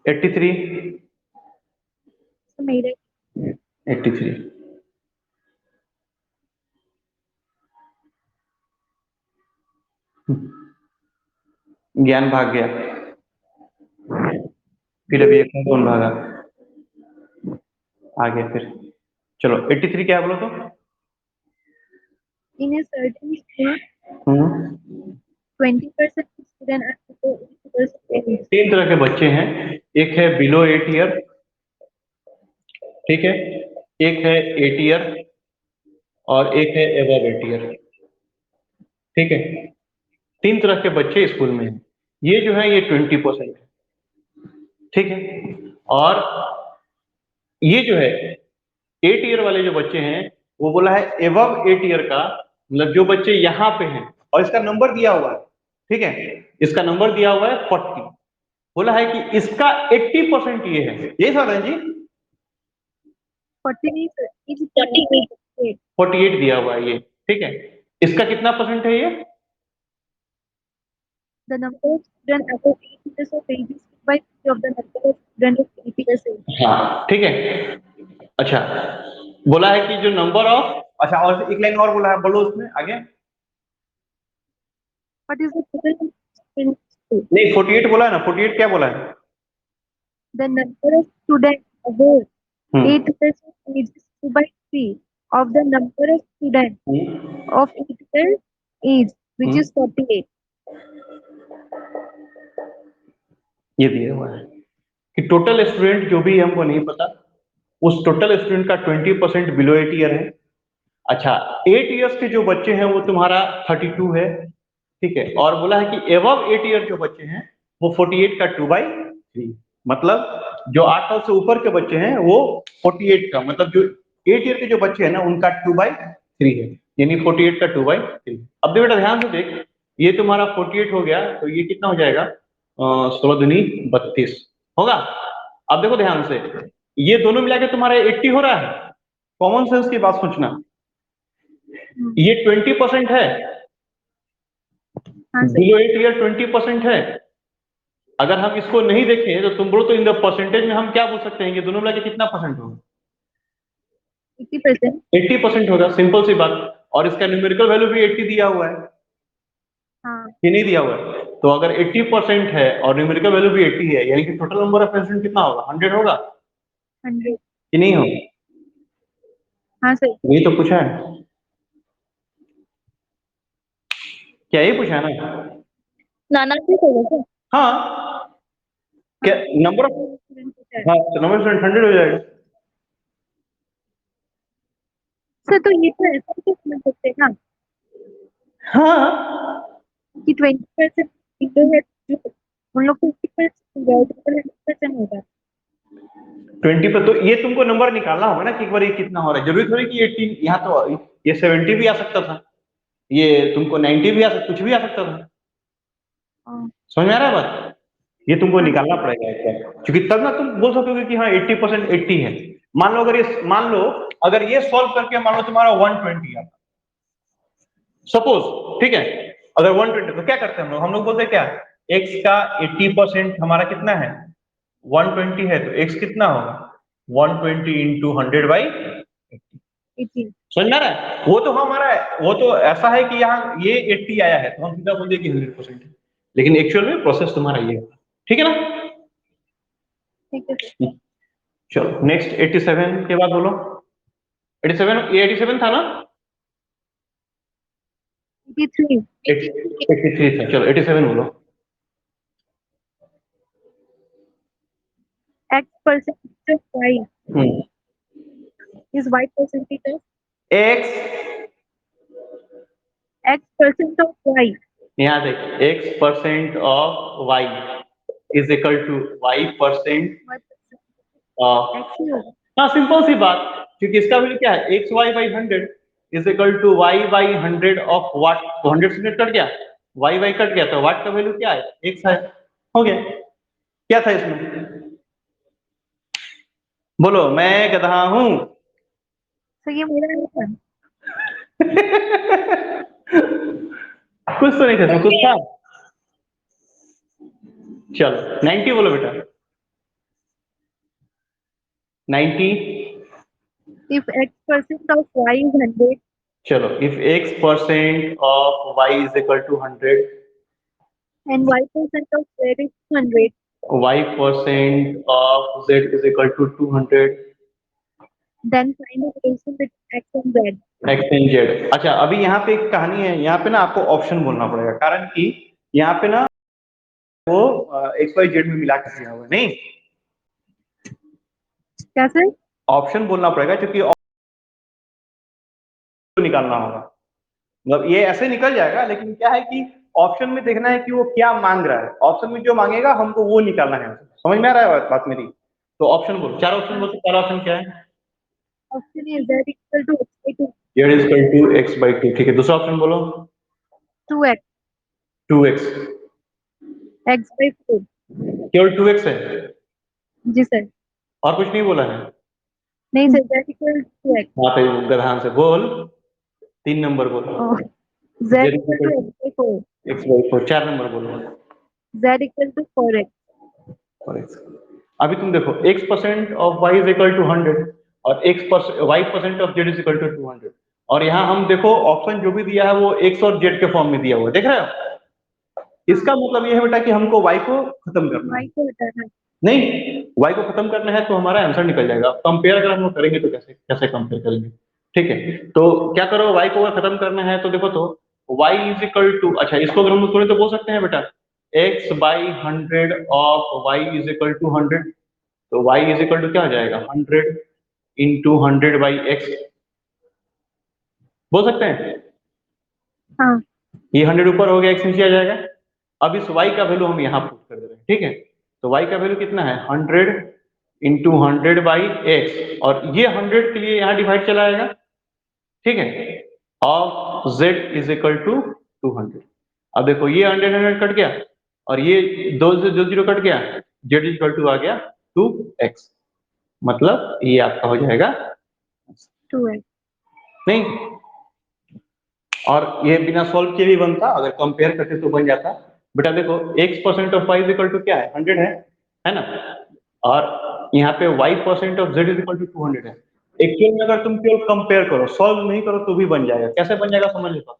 83, तो मेरे 83 ज्ञान भाग गया, फिर अभी एक कौन भागा, आ गया फिर। चलो 83 क्या है बोलो तो? in a certain school 20% student are below 80% age. 3 तरह के बच्चे हैं, एक है बिलो 8 ईयर, ठीक है, एक है 8 ईयर और एक है एबव 8 ईयर, ठीक है। 3 तरह के बच्चे स्कूल में हैं, ये जो है ये 20% है, ठीक है, और ये जो है 8 ईयर वाले जो बच्चे हैं वो बोला है एबव 8 ईयर का, मतलब जो बच्चे यहाँ पे हैं, और इसका नंबर दिया हुआ है, ठीक है, इसका नंबर दिया हुआ है 40, बोला है कि इसका 80% ये है, यही सवाल है जी। 48 दिया हुआ है ये, ठीक है, इसका कितना परसेंट है ये? The number of students above 8 years of age is 2/3 of the number of students of 8 years age. हाँ ठीक है, अच्छा बोला है कि जो नंबर ऑफ, अच्छा और एक लाइन और बोला है, बोलो उसमें आगे। What is the total number of students? नहीं 48 बोला है ना, 48 क्या बोला है? The number of students above 8 hmm years of age is 2/3 of the number of students of 8 years age, which is 48. ये दिया हुआ है कि टोटल स्टूडेंट जो भी हमको नहीं पता, उस टोटल स्टूडेंट का 20% बिलो 8 ईयर है। अच्छा 8 इयर्स के जो बच्चे हैं वो तुम्हारा 32 है, ठीक है, और बोला है कि एबव 8 ईयर जो बच्चे हैं वो 48 का 2/3, मतलब जो 8 साल से ऊपर के बच्चे हैं वो 48 का, मतलब जो 8 ईयर के जो बच्चे हैं ना उनका 2/3 है, यानी 48 का 2/3। अब देखो बेटा ध्यान से देख, ये तुम्हारा 48 हो गया तो ये कितना हो जाएगा, 16 दूनी 32 होगा। अब देखो ध्यान से, ये दोनों मिला के तुम्हारा 80 हो रहा है, कॉमन सेंस की बात सोचना, ये 20% है, बिलो 8 ईयर 20% है। अगर हम इसको नहीं देखें तो तुम बोलो तो इन द परसेंटेज में हम क्या बोल सकते हैं कि दोनों मिला के कितना परसेंट होगा? 80%. 80% होगा, सिंपल सी बात। और इसका न्यूमेरिकल वैल्यू भी 80 दिया हुआ है, हाँ. ये नहीं दिया हुआ है, तो अगर 80% है और न्यूमेरिकल वैल्यू भी 80 है, यानी कि टोटल नंबर ऑफ स्टूडेंट कितना होगा, 100 होगा 100. कि नहीं होगा? हाँ सर। यही तो पूछा है, क्या यही पूछा है ना? नाना से होगा सर। हाँ, क्या नंबर ऑफ, सर हाँ तो नंबर ऑफ 100 हो जाएगा। तो ये तो ऐसा भी तो समझ सकते हैं ना हाँ कि 20% विंडो है जो उन लोग को 50% होगा। 20 पर तो ये तुमको नंबर निकालना होगा ना कि एक बार ये कितना हो रहा है, जरूरी थोड़ी कि 18 यहाँ तो ये 70 भी आ सकता था, ये तुमको 90 भी आ सकता, कुछ भी आ सकता था। हाँ। समझ में आ रहा है बात? ये तुमको हाँ। निकालना पड़ेगा एक बार, क्योंकि तब ना तुम बोल सकोगे कि हाँ 80% 80 है। मान लो अगर ये, मान लो अगर ये सॉल्व करके मान लो तुम्हारा 120 आता, सपोज, ठीक है, अगर 120 तो क्या करते हैं हम लोग बोलते हैं क्या, x का 80% हमारा कितना है, 120 है, तो x कितना होगा 120 इंटू 100 बाई 18। समझ में आ रहा है? वो तो हमारा, वो तो ऐसा है कि यहाँ ये 80 आया है तो हम सीधा बोल दें कि 100% है, लेकिन एक्चुअल में प्रोसेस तुम्हारा ये है, ठीक है ना? ठीक है सर। चलो नेक्स्ट 87 के बाद बोलो। 87, ये 87 था ना? 83। 83 था, चलो 87 बोलो। X percentage of Y hmm, is Y percentage of x, X percent of Y. यहाँ देख x% of y is equal to y% Y percent of, X ही होगा। हाँ सिंपल सी बात, क्योंकि इसका वैल्यू क्या है, X Y by 100 is equal to Y by 100 of what, तो 100 से कट गया, वाई बाई कट गया, तो वाट का वैल्यू क्या है, एक्स है, हो गया। क्या था इसमें, बोलो, मैं गधा हूं। तो ये मेरा नहीं था। कुछ तो नहीं था इसमें, कुछ था। चलो 90 बोलो बेटा, 90। If X percent of Y is 100 चलो if x% of y is equal to 100, and Y percent of Z is 200, y% of z is equal to 200, then find the relation between X and Z. X and Z. अच्छा अभी यहाँ पे एक कहानी है, यहाँ पे ना आपको ऑप्शन बोलना पड़ेगा, कारण कि यहाँ पे ना वो एक्स वाई जेड में मिला कर दिया हुआ है, नहीं क्या सर? ऑप्शन बोलना पड़ेगा, क्योंकि ऑप्शन निकालना होगा, मतलब ये ऐसे निकल जाएगा, लेकिन क्या है कि ऑप्शन में देखना है कि वो क्या मांग रहा है, ऑप्शन में जो मांगेगा हमको वो निकालना है। समझ में आ रहा है बात मेरी? तो ऑप्शन बोलो, चार ऑप्शन बोलो, चार ऑप्शन क्या है? Option is Z equal to X by 2, Z is equal to X by 2, ठीक है, दूसरा ऑप्शन बोलो 2X, 2x, X by 4. केवल 2x है, जी सर। और कुछ नहीं बोला है? नहीं sir, Z equal to X. वहां पे गधान से बोल, 3 नंबर बोलो, Oh, Z Z equal to X by 4. X by 4, 4 number बोलो, Z equal to 4X. और x, अभी तुम देखो x% of y is equal to 100 और y% of z is equal to 200, और यहाँ हम देखो ऑप्शन जो भी दिया है वो x और z के फॉर्म में दिया हुआ है, देख रहे हो? इसका मतलब ये है बेटा कि हमको y को खत्म करना है, Y को हटाना है। नहीं y को खत्म करना है तो हमारा आंसर निकल जाएगा। कंपेयर अगर हम लोग करेंगे तो कैसे कैसे कंपेयर करेंगे, ठीक है, तो क्या करो, y को अगर खत्म करना है तो देखो, तो y इज इक्वल टू, अच्छा इसको अगर हम लोग थोड़े तो बोल सकते हैं बेटा, x by 100 of y is equal to 100, तो y इज इक्वल टू क्या हो जाएगा 100 इंटू 100 बाई एक्स, बोल सकते हैं? हाँ। ये 100 ऊपर हो गया, x नीचे आ जाएगा। अब इस y का वैल्यू हम यहाँ पुट कर दे रहे हैं, ठीक है, तो y का वैल्यू कितना है 100 इंटू 100 बाई एक्स, और ये 100 के लिए यहाँ डिवाइड चला आएगा, ठीक है, of z is equal to 200। अब देखो ये 100 कट गया, और ये 2 से 2 जीरो कट गया, z इज इक्वल टू आ गया 2x, मतलब ये आपका हो जाएगा 2X. नहीं, और ये बिना सॉल्व किए भी बनता, अगर कंपेयर करते तो बन जाता। बेटा देखो x% of y is equal to क्या है 100 है ना, और यहाँ पे y% of z is equal to 200 है। एक्चुअल में अगर तुम केवल कंपेयर करो, सॉल्व नहीं करो तो भी बन जाएगा। कैसे बन जाएगा समझ लेता,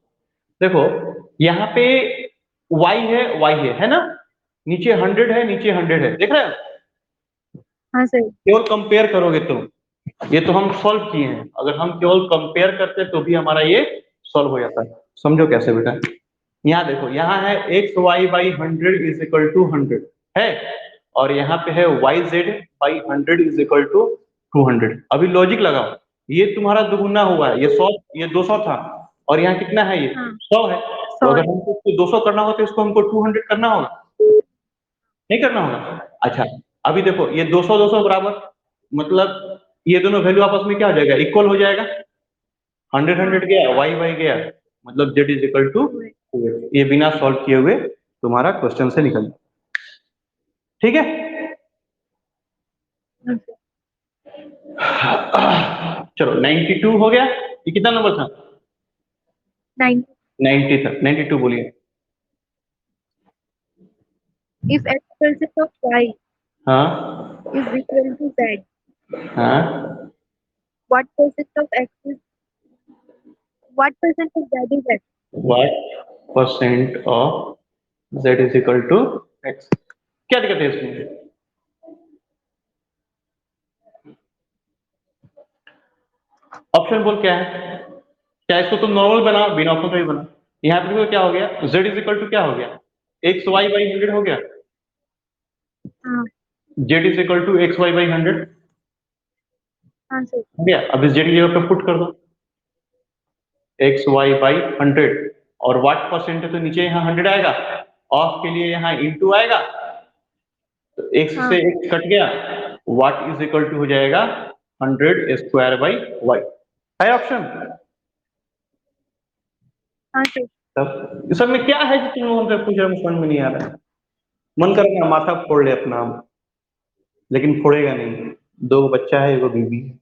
देखो यहाँ पे y है ना, नीचे 100 है, नीचे 100 है, देख रहे हो? हाँ सर। केवल कंपेयर करोगे तो ये तो हम सॉल्व किए हैं, अगर हम केवल कंपेयर करते तो भी हमारा ये सॉल्व हो जाता है। समझो कैसे बेटा, यहाँ देखो, यहाँ है X Y by 100 is equal to 100 है, और यहाँ पे है Y Z by 100 is equal to 200। अभी लॉजिक लगाओ, ये तुम्हारा दुगुना हुआ है, ये 100, ये 200 था, और यहाँ कितना है, ये 100 है। तो अगर हमको इसको 200 करना हो तो इसको हमको 200 करना होगा, नहीं करना होगा। अच्छा, अभी देखो ये 200 200 बराबर, मतलब ये दोनों वैल्यू आपस में क्या हो जाएगा, इक्वल हो जाएगा। 100 100 गया, वाई वाई गया, मतलब जेड इज इक्वल टू, ये बिना सॉल्व किए हुए तुम्हारा क्वेश्चन से निकल जाए। ठीक है, चलो 92 हो गया। ये कितना नंबर था? 90 था। 92 बोलिए। If x percent of y हाँ is equal to z, हाँ, what percent of x is what percent of z is x? What percent of Z is equal to X. क्या दिक्कत है इसमें? ऑप्शन बोल क्या है? क्या इसको तुम नॉर्मल बना, बिना ऑप्शन का ही बना। यहाँ पे देखो क्या हो गया, z इज इक्वल टू क्या हो गया, एक्स वाई बाई 100 हो गया, हाँ z is equal to X Y by 100 हाँ सर। हो गया। अब इस z की जगह पे पुट कर दो एक्स वाई बाई 100, और वाट परसेंट है तो नीचे यहाँ 100 आएगा, ऑफ के लिए यहाँ इंटू आएगा, तो x हाँ से x कट गया, वाट इज इक्वल टू हो जाएगा 100 स्क्वायर बाई वाई। है ऑप्शन? हाँ सर। तब इस सब में क्या है जो तुम लोग हमसे पूछ रहे हो, समझ में नहीं आ रहा है। मन कर रहा माथा फोड़ ले अपना, लेकिन फोड़ेगा नहीं, 2 बच्चा है, 1 बीबी है।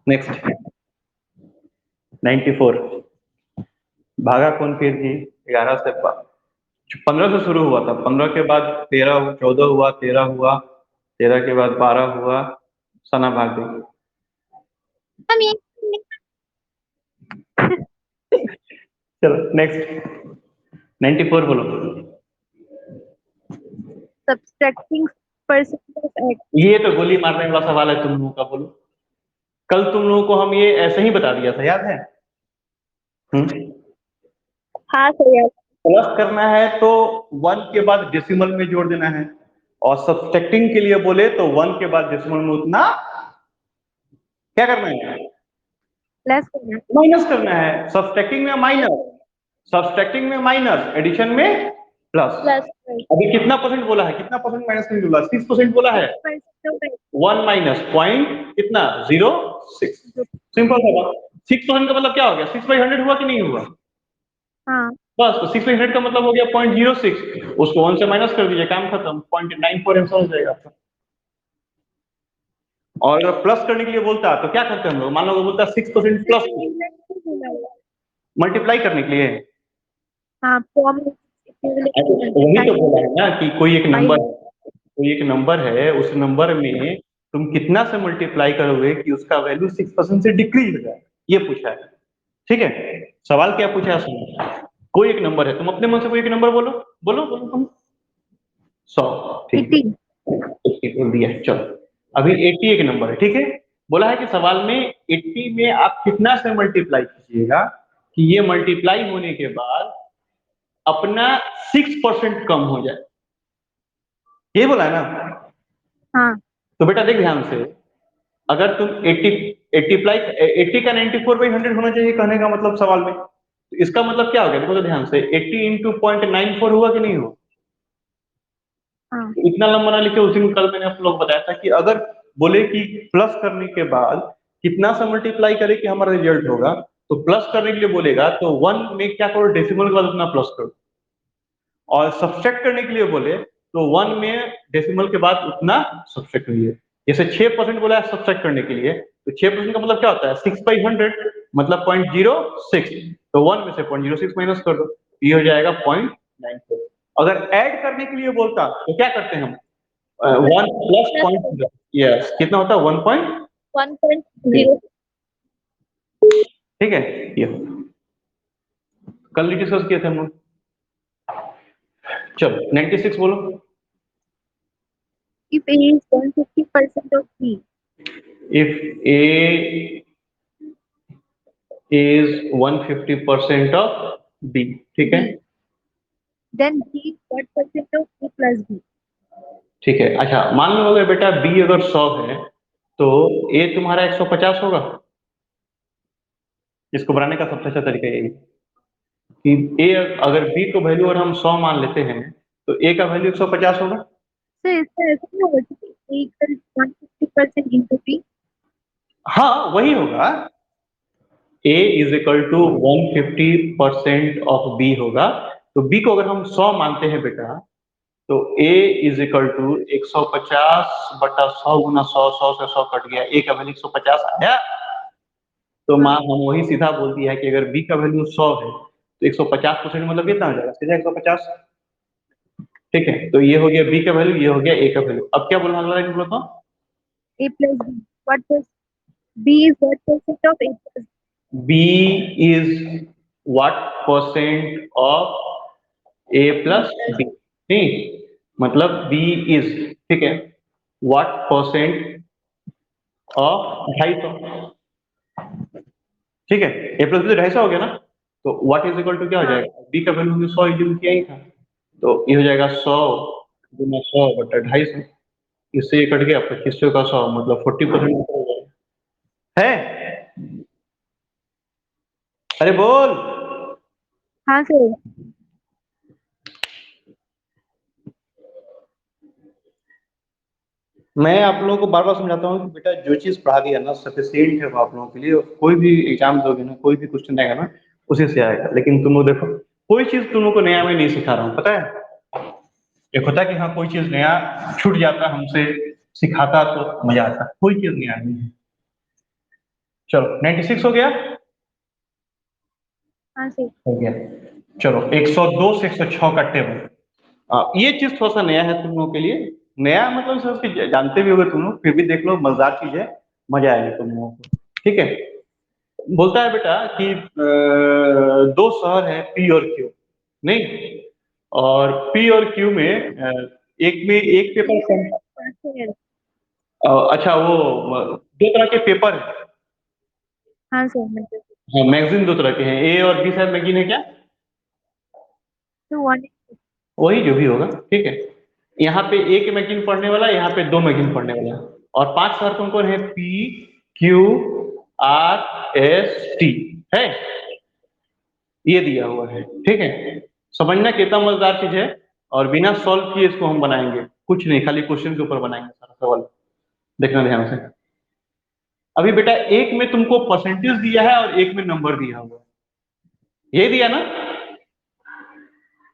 नेक्स्ट 94, भागा कौन फिर जी? 11 से 15 से शुरू हुआ था, 15 के बाद 13 14 हुआ, 13 हुआ, 13 के बाद 12 हुआ, सना भाग गई। हम ये चलो नेक्स्ट 94 बोलो। subtracting percent of x. ये तो गोली मारने वाला सवाल है तुम लोगों का, बोलो। कल तुम लोगों को हम ये ऐसे ही बता दिया था, याद है? हाँ सर यार। प्लस करना है तो 1 के बाद डेसिमल में जोड़ देना है, और सब्सट्रैक्टिंग के लिए बोले तो 1 के बाद डेसिमल में उतना क्या करना है, प्लस करना। माइनस करना है। सब्सट्रैक्टिंग में माइनस, सब्सट्रैक्टिंग में माइनस, एडिशन में प्लस। प्लस अभी कितना परसेंट बोला है, कितना परसेंट माइनस नहीं बोला, 6% बोला है। Percent of x. 1 minus point कितना, 0.6। सिंपल था बात। 6% का मतलब क्या हो गया, 6/100 हुआ कि नहीं हुआ? हाँ बस, तो 6/100 का मतलब हो गया 0.06, उसको 1 से माइनस कर दीजिए, काम खत्म, 0.94 आंसर हो जाएगा आपका। और अगर प्लस करने के लिए बोलता तो क्या करते हैं हम लोग, मान लो वो बोलता 6% प्लस, मल्टीप्लाई करने के लिए। हाँ फॉर्म वही तो बोला है ना कि कोई एक नंबर है, उस नंबर में तुम कितना से मल्टीप्लाई करोगे कि उसका वैल्यू 6% से डिक्रीज हो जाए, ये पूछा है। ठीक है, सवाल क्या पूछा है सुनो। कोई एक नंबर है, तुम अपने मन से कोई एक नंबर बोलो, बोलो बोलो तुम। 100, ठीक है, 80 बोल दिया। चलो अभी 80 एक नंबर है, ठीक है। बोला है कि सवाल में 80 में आप कितना से मल्टीप्लाई कीजिएगा कि ये मल्टीप्लाई होने के बाद अपना 6% कम हो जाए, ये बोला है ना। हाँ तो बेटा देख ध्यान से, अगर तुम 80 का 94/100 होना चाहिए, कहने का मतलब सवाल में, तो इसका मतलब क्या हो गया, देखो तो ध्यान से, 80 इंटू 0.94 हुआ कि नहीं हुआ? हाँ तो इतना लंबा ना लिखे, उस दिन कल मैंने आप लोग बताया था कि अगर बोले कि प्लस करने के बाद कितना सा मल्टीप्लाई करे कि हमारा रिजल्ट होगा, तो प्लस करने के लिए बोलेगा तो 1 में क्या करो, डेसिमल के बाद उतना प्लस करो, और सब्सट्रैक्ट करने के लिए बोले तो 1 में डेसिमल के बाद उतना सब्सट्रैक्ट करिए। जैसे 6% बोला है सब्सट्रैक्ट करने के लिए, तो 6% का मतलब क्या होता है, 6/100 मतलब 0.06, तो 1 में से 0.06 माइनस कर दो, ये हो जाएगा 0.94। अगर ऐड करने के लिए बोलता तो क्या करते हैं हम, 1 प्लस 0.0, यस, कितना होता है 1.0, 1.0. ठीक है। ये कल डिस्कस किए थे हम लोग। चलो 96 बोलो। If a is 150% of b, if A is 150% of B, ठीक है, then B is what percent of A plus B? ठीक है। अच्छा, मान लो अगर बेटा B अगर 100 है तो A तुम्हारा 150 होगा। इसको बनाने का सबसे अच्छा तरीका यही है कि A अगर B को वैल्यू अगर हम 100 मान लेते हैं तो A का वैल्यू 150 होगा। So इसका ऐसा नहीं होगा कि A equals 150% into B? हाँ, वही होगा। A is equal to 150% of B होगा। तो B को अगर हम 100 मानते हैं बेटा तो A इज इक्वल टू 150 बटा 100 गुना 100, 100 से 100 कट गया, A का वैल्यू 150 आया। तो माँ हम वही सीधा बोल दिया है कि अगर B का वैल्यू 100 है तो 150% मतलब कितना हो जाएगा, सीधा 150। ठीक है, तो ये हो गया B का वैल्यू, ये हो गया A का वैल्यू। अब क्या बोलना, अगला लाइन बोलो तो। A plus B. What was B is what percent of A plus B? B is what percent of A plus B, नहीं मतलब B is, ठीक है, what percent of 250, ठीक है, A plus B तो 250 हो गया ना, तो what is equal to क्या हो जाएगा, B का वैल्यू हमने 100 यूज किया ही था, तो ये हो जाएगा 100 गुना 100 बटा 250, इससे ये कट गया 2500 का 100 मतलब 40% हो जाएगा। है, अरे बोल। हाँ सर। मैं आप लोगों को बार बार समझाता हूँ कि बेटा जो चीज पढ़ा दिया ना सफिशिएंट है वो आप लोगों के लिए, कोई भी एग्जाम दोगे ना, कोई भी क्वेश्चन आएगा ना उसी से आएगा। लेकिन तुम लोग देखो, कोई चीज तुम लोग को नया मैं नहीं सिखा रहा हूँ, पता है। एक होता है कि हाँ कोई चीज नया छूट जाता हमसे, सिखाता तो मजा आता, कोई चीज नया नहीं है। चलो 96 हो गया, हाँ सर। हो गया। चलो 102 से 106 का टेबल, ये चीज थोड़ा सा नया है तुम लोगों के लिए। नया मतलब सर उसके जानते भी होगे तुम लोग, फिर भी देख लो, मजेदार चीज है, मजा आएगा तुम लोगों को। ठीक है, बोलता है बेटा कि दो शहर है P और Q, नहीं, और P और Q में एक में एक पेपर, अच्छा वो दो तरह के पेपर है। हाँ सर। हाँ, मैगजीन दो तरह के हैं, A और B शायद मैगजीन है क्या, तो वन। वही जो भी होगा, ठीक है। यहाँ पे एक मैगजीन पढ़ने वाला, यहाँ पे दो मैगजीन पढ़ने वाला, और 5 शहर कौन कौन है, P Q R S T है, ये दिया हुआ है। ठीक है, समझना कितना मजेदार चीज है, और बिना सॉल्व किए इसको हम बनाएंगे, कुछ नहीं, खाली क्वेश्चन के ऊपर बनाएंगे सारा सवाल, देखना ध्यान से। अभी बेटा एक में तुमको परसेंटेज दिया है और एक में नंबर दिया हुआ है, ये दिया ना।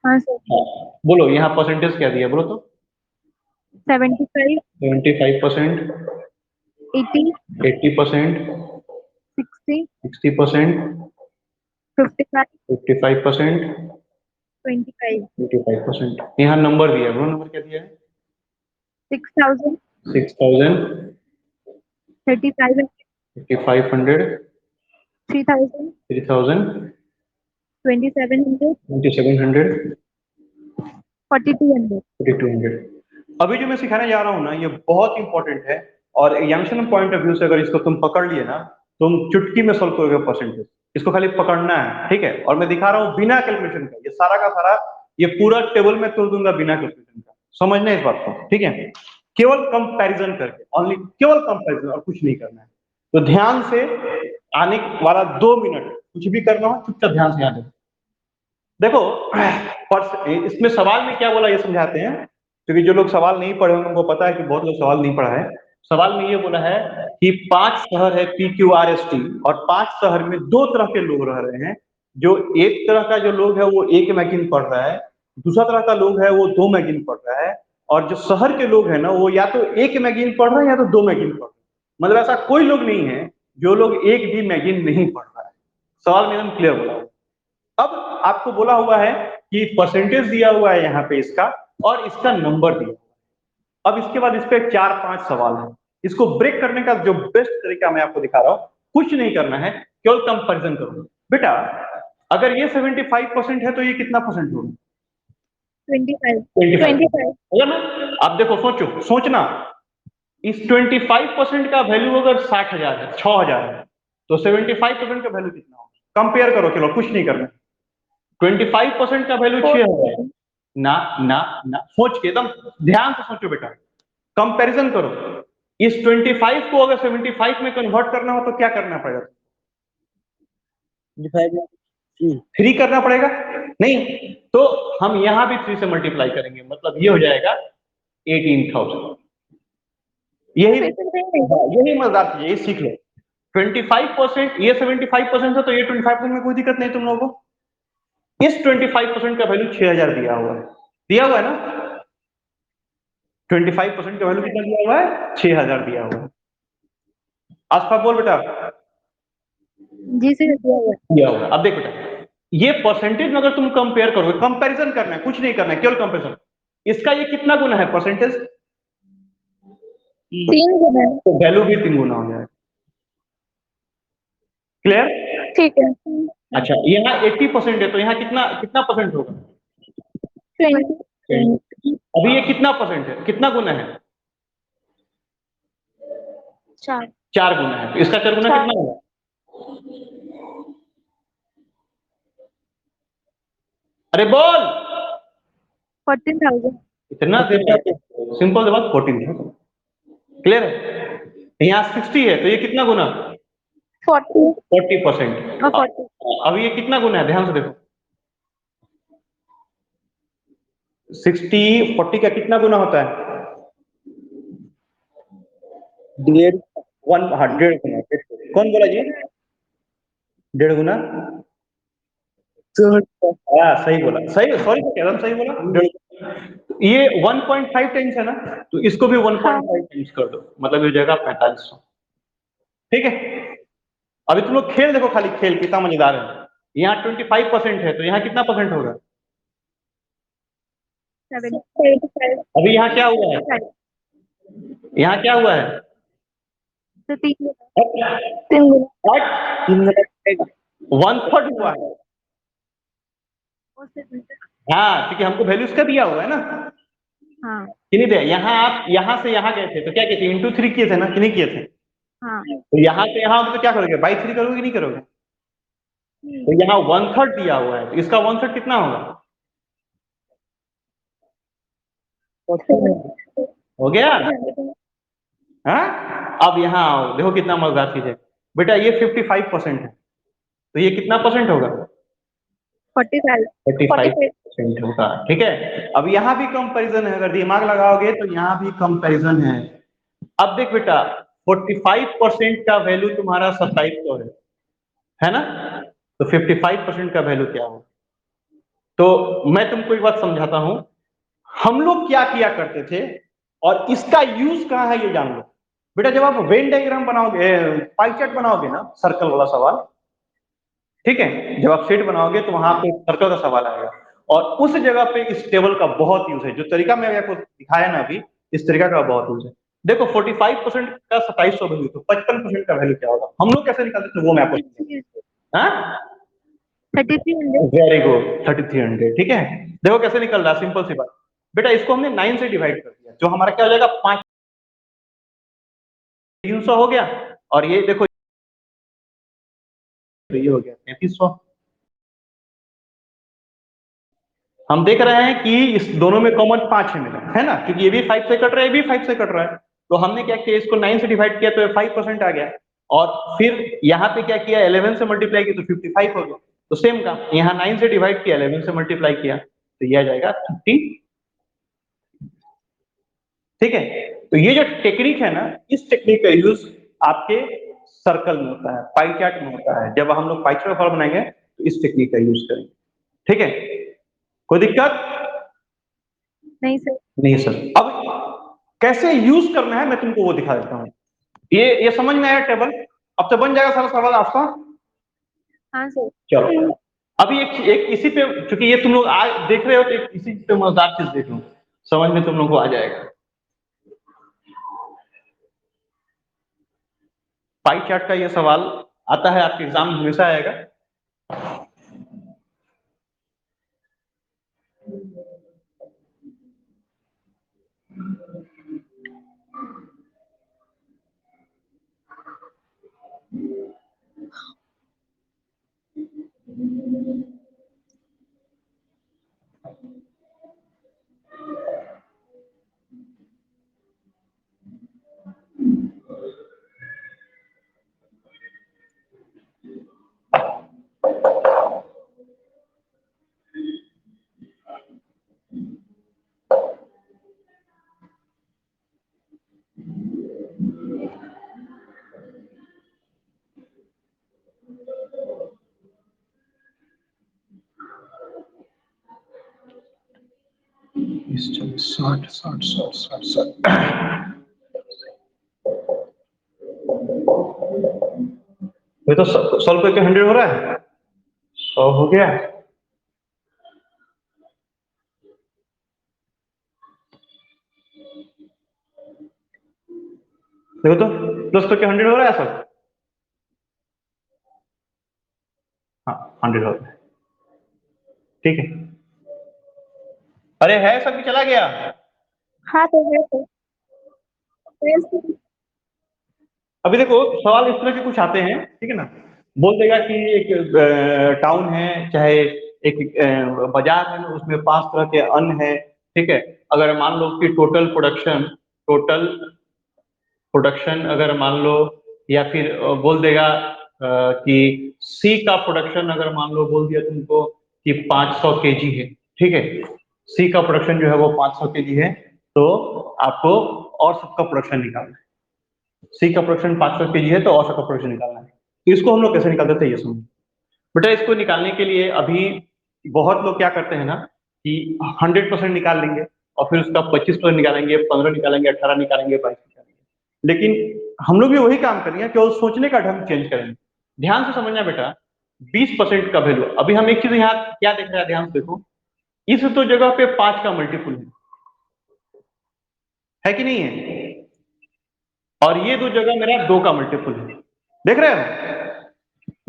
हाँ सर। हाँ, बोलो यहाँ परसेंटेज क्या दिया, बोलो तो। 75, 75%, 80, 80%, 60, 60%, 55, 55%, 25, 25%। यहाँ नंबर दिया है, बोलो नंबर क्या दिया है, 6000, 6000, 3500, 5500, 3000, 3000, 2700, 2700, 4200. 4200। अभी जो मैं सिखाने जा रहा हूँ ना ये बहुत इंपॉर्टेंट है, और एग्जामिनेशन पॉइंट ऑफ व्यू से अगर इसको तुम पकड़ लिए ना, तुम चुटकी में सॉल्व करोगे परसेंटेज, इसको खाली पकड़ना है, ठीक है। और मैं दिखा रहा हूँ बिना कैलकुलेशन का, ये सारा का सारा, ये पूरा टेबल में तोड़ दूंगा बिना कैलकुलेशन का, समझना है इस बात को, ठीक है। केवल कंपैरिजन करके, ओनली केवल कंपैरिजन, और कुछ नहीं करना है। तो ध्यान से आने वाला 2 मिनट कुछ भी करना हो चुपचाप ध्यान से याद देखो। इसमें सवाल में क्या बोला ये समझाते हैं, क्योंकि जो लोग सवाल नहीं पढ़े होंगे उनको पता है कि बहुत लोग सवाल नहीं पढ़ा है। सवाल में ये बोला है कि 5 शहर है PQRST, और 5 शहर में 2 तरह के लोग रह रहे हैं। जो एक तरह का जो लोग है वो एक मैगजीन पढ़ रहा है, दूसरा तरह का लोग है वो 2 मैगजीन पढ़ रहा है, और जो शहर के लोग हैं ना वो या तो एक मैगजीन पढ़ रहे हैं या तो 2 मैगजीन पढ़ रहे हैं। मतलब ऐसा कोई लोग नहीं है जो लोग एक भी मैगजीन नहीं पढ़ रहा है। सवाल में एकदम क्लियर बोला। अब आपको बोला हुआ है कि परसेंटेज दिया हुआ है यहाँ पे इसका, और इसका नंबर दिया। अब इसके बाद इस पे 4-5 सवाल है, इसको ब्रेक करने का जो बेस्ट तरीका मैं आपको दिखा रहा हूँ, कुछ नहीं करना है, केवल कंपैरिजन करो। बेटा अगर ये 75% है तो ये कितना परसेंट होगा, 25, 25 25. होगा ना। आप देखो, सोचो, सोचना, इस 25% का वैल्यू अगर 60,000 है, 6,000 है, तो 75% का वैल्यू कितना होगा? कंपेयर करो, चलो कुछ नहीं करना। 25% का वैल्यू 6,000। ना ना ना, सोच के एकदम ध्यान से सोचो बेटा, कंपैरिजन करो। इस 25 को अगर 75 में कन्वर्ट करना हो तो क्या करना पड़ेगा? डिवाइड बाय 3 करना पड़ेगा? नहीं, तो हम यहां भी 3 से मल्टीप्लाई करेंगे, मतलब ये हो जाएगा 18,000। यही यही मजेदार चीज है, ये सीख लो। 25%, ये 75% है, तो ये 25% में कोई दिक्कत नहीं तुम लोगों को। इस 25% का वैल्यू 6,000 दिया हुआ है, दिया हुआ है ना? 25% का वैल्यू कितना दिया हुआ है? 6,000 दिया हुआ है। आसफा बोल बेटा। जी सर, दिया हुआ है। अब देख बेटा, ये परसेंटेज में अगर तुम कंपेयर करोगे, कंपैरिजन करना है, कुछ नहीं करना है, केवल कंपैरिजन। इसका ये कितना गुना है परसेंटेज? 3 गुना। तो वैल्यू भी 3 गुना हो जाएगा। क्लियर? ठीक है। अच्छा, यहाँ 80% है, तो यहाँ कितना कितना परसेंट होगा? 20। अभी ये कितना परसेंट है, कितना गुना है? 4। 4 गुना है, तो इसका 4 गुना कितना होगा? अरे बोल। 14,000। इतना देर सिंपल बात, 14,000। क्लियर है? यहाँ 60 है, तो ये कितना गुना? 40। 40%। 40। अब ये कितना गुना है, ध्यान से देखो। 60 40 का कितना गुना होता है? 1.5 गुना। कौन बोला जी? 1.5 गुना? हाँ सही बोला, सही, सॉरी एकदम सही बोला। 1.5 ये 1.5 टाइम्स है ना, तो इसको भी 1.5 टाइम्स कर दो, मतलब ये जगह 4500। ठीक है? अभी तुम लोग खेल देखो, खाली खेल कितना मजेदार है। यहाँ 25% है, तो यहाँ कितना परसेंट होगा? 75। अभी यहाँ क्या हुआ है? यहाँ क्या हुआ है? तो 3 गुना। 3 गुना। 1/3 हुआ है। हाँ, क्योंकि हमको वैल्यू इसका दिया हुआ है ना, हाँ कि नहीं दिया? यहाँ आप यहाँ से यहाँ गए थे, तो क्या किए थे? इंटू 3 किए थे ना, कि नहीं किए थे? हाँ। तो यहाँ से यहाँ तो क्या करोगे? बाई 3 करोगे कि नहीं करोगे? तो यहाँ 1/3 दिया हुआ है, तो इसका 1/3 कितना होगा? हो गया? हाँ, अब यहाँ आओ, देखो कितना मजेदार चीज है बेटा। ये 55% है, तो ये कितना परसेंट होगा? 45। 45% होगा। ठीक है? अब यहाँ भी कंपैरिजन है, अगर दिमाग लगाओगे तो यहाँ भी कंपैरिजन है। अब देख बेटा, 45% का वैल्यू तुम्हारा 2700 है ना? तो 55% का वैल्यू क्या हो? तो मैं तुमको एक बात समझाता हूं, हम लोग क्या किया करते थे और इसका यूज कहाँ है, ये जान लो बेटा। जब आप वेन डायग्राम बनाओगे, पाई चार्ट बनाओगे ना, सर्कल वाला सवाल, ठीक है? जब आप सेट बनाओगे तो वहां पे सर्कल का सवाल आएगा, और उस जगह पे इस टेबल का बहुत यूज है। जो तरीका मैंने आपको दिखाया ना अभी, इस तरीका का बहुत यूज है। देखो 45% का 2700 वैल्यू, तो 55% का वैल्यू क्या होगा? हम लोग कैसे निकालते थे वो मैं आपको। हाँ, 3300। Very good, 3300। ठीक है? देखो कैसे निकल रहा है, सिंपल सी बात बेटा। इसको हमने 9 से डिवाइड कर दिया, जो हमारा क्या हो जाएगा? 300 हो गया। और ये देखो, ये हो गया 3300। हम देख रहे हैं कि इस दोनों में कॉमन 5 है ना? क्योंकि ये भी 5 से कट रहा है, ये भी 5 से कट रहा है। तो हमने क्या किया, इसको 9 से डिवाइड किया तो 5% आ गया। और फिर यहाँ पे क्या किया, 11 से मल्टीप्लाई किया तो 55 हो गया। तो सेम का यहाँ 9 से डिवाइड किया, 11 से मल्टीप्लाई किया, तो ये आ जाएगा 30। ठीक है? तो ये जो टेक्निक है ना, इस टेक्निक का यूज आपके सर्कल में होता है, पाई चार्ट में होता है। जब हम लोग पाई चार्ट फॉर्म बनाएंगे तो इस टेक्निक का यूज करेंगे। ठीक है? कोई दिक्कत नहीं सर। नहीं सर। अब कैसे यूज करना है मैं तुमको वो दिखा देता हूँ। ये समझ में आया टेबल? अब तो बन जाएगा सारा सवाल आपका। हाँ सर। चलो, अभी एक इसी पे, क्योंकि ये तुम लोग आज देख रहे हो, तो एक इसी पे मजेदार चीज देख लो, समझ में तुम लोग को आ जाएगा। पाई चार्ट का ये सवाल आता है आपके एग्जाम में, हमेशा आएगा। 60 60 60 60 ये तो 100 रुपए के 100 हो रहा है, 100 हो गया। देखो तो प्लस करके 100 हो रहा है सब। हाँ 100 हो रहा है, ठीक है। अरे है सब कि चला गया? हाँ तो है तो फिर अभी देखो सवाल इस तरह के कुछ आते हैं, ठीक है ना, बोल देगा कि एक टाउन है, चाहे एक बाजार है, उसमें 5 तरह के अन्न है, ठीक है। अगर मान लो कि टोटल प्रोडक्शन अगर मान लो, या फिर बोल देगा कि सी का प्रोडक्शन अगर मान लो बोल दिया तुमको कि 500 केजी है, ठीक है। सी का प्रोडक्शन जो है वो 500 केजी है, तो आपको और सबका प्रोडक्शन निकालना है। सी का प्रोडक्शन 500 केजी है तो और सबका प्रोडक्शन निकालना है। तो इसको हम लोग कैसे निकालते थे ये सुनो बेटा। इसको निकालने के लिए अभी बहुत लोग क्या करते हैं ना कि 100% निकाल लेंगे और फिर उसका 25% निकालेंगे, 15 निकालेंगे, 18 निकालेंगे, 22 निकालेंगे। लेकिन हम लोग भी वही काम करेंगे, केवल सोचने का ढंग चेंज करेंगे। ध्यान से समझना बेटा, 20% का वैल्यू। अभी हम एक चीज यहाँ क्या देख रहे हैं, ध्यान से देखो, इस तो जगह पे 5 का मल्टीपुल है कि नहीं है, और ये दो जगह मेरा 2 का मल्टीपुल है, देख रहे हो?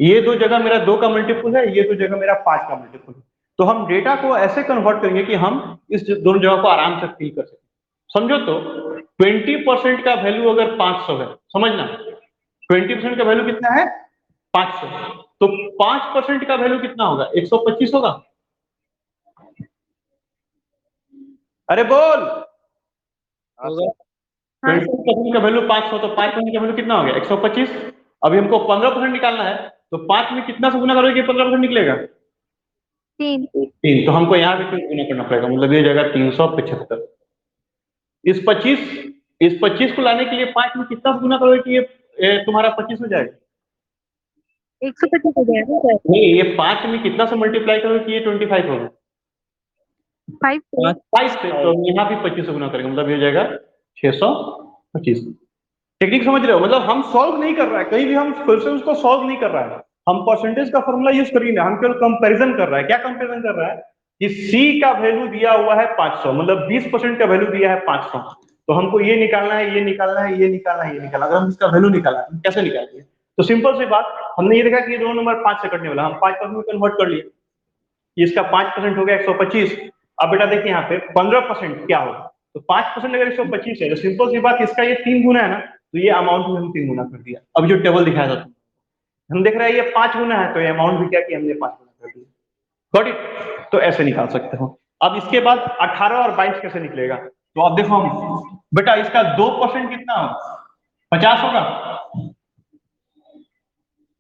ये दो जगह मेरा 2 का मल्टीपुल है, ये दो जगह मेरा 5 का मल्टीपुल है। तो हम डेटा को ऐसे कन्वर्ट करेंगे कि हम इस दोनों जगह को आराम से फिल कर सकें। समझो तो 20% का वैल्यू अगर 500 है, समझना 20% का वैल्यू कितना है 500, तो 5% का वैल्यू कितना होगा 125 होगा। अरे बोल, होगा 20% का वैल्यू 500, तो 5% का वैल्यू कितना हो गया 125। अभी हमको 15% निकालना है, तो 5 में कितना से गुना करोगे 15% निकलेगा 3 3, तो हमको यहाँ भी 3 गुना करना पड़ेगा, मतलब ये जगह 375। इस 25 को लाने के लिए 5 में कितना से गुना करोगे कि ये तुम्हारा 25 हो जाएगा? 125 हो जाएगा सर। नहीं, ये 5 में कितना से मल्टीप्लाई करोगे कि ये 25 होगा? 5 5 से, तो यहाँ भी 25 से गुना करेंगे, मतलब ये हो जाएगा 625। टेक्निक समझ रहे हो? मतलब हम सॉल्व नहीं कर रहा है, कहीं भी हम क्वेश्चन को सॉल्व नहीं कर रहा है, हम परसेंटेज का फॉर्मूला यूज कर रहे हैं, हम केवल कंपैरिजन कर रहा है। क्या कंपैरिजन कर रहा है कि सी का वैल्यू दिया हुआ है 500, मतलब 20% का वैल्यू दिया है 500, तो हमको ये निकालना है, ये निकालना है, ये निकालना है, ये निकालना है। अगर हम इसका वैल्यू निकालना है कैसे निकालेंगे? तो सिंपल सी बात, हमने ये देखा कि ये दोनों नंबर 5 से कटने वाला, हम 5% में कन्वर्ट कर लिए, इसका 5% हो गया 125। अब बेटा देखिए यहाँ पे 15% क्या होगा, तो 5% अगर 125 है, तो सिंपल सी बात इसका ये 3 गुना है ना, तो ये अमाउंट में हम 3 गुना कर दिया। अब जो टेबल दिखाया था हम देख रहे हैं ये 5 गुना है, तो ये अमाउंट भी क्या कि हमने 5 गुना कर दिया। Got it? तो ऐसे निकाल सकते हो। अब इसके बाद 18 और 22 कैसे निकलेगा, तो अब देखो हम बेटा इसका 2% कितना होगा 50 होगा,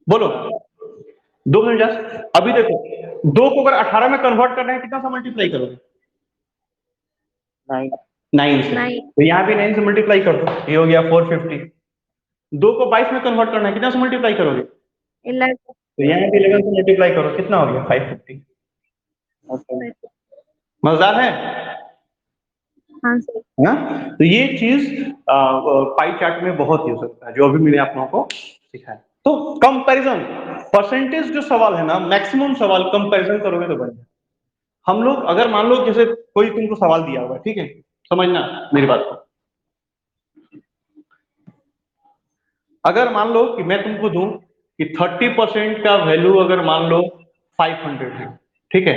बोलो 250। अभी देखो 2 को अगर 18 में कन्वर्ट करना है कितना सा मल्टीप्लाई करोगे 9 से, तो यहाँ भी 9 से मल्टीप्लाई कर दो, ये हो गया 450। 2 को 22 में कन्वर्ट करना है कितना से मल्टीप्लाई करोगे, 11 तो यहाँ भी 11 से मल्टीप्लाई करो, कितना हो गया 550। मजेदार है हाँ सर। ना? तो ये चीज पाई चार्ट में बहुत यूज होता है, जो अभी मैंने आप लोगों को सिखाया। तो कंपैरिजन, परसेंटेज जो सवाल है ना, मैक्सिमम सवाल कंपैरिजन करोगे तो बन जाए। हम लोग अगर मान लो जैसे कोई तुमको सवाल दिया हुआ है, ठीक है, समझना मेरी बात को, अगर मान लो कि मैं तुमको दूं कि 30% का वैल्यू अगर मान लो 500 है, ठीक है,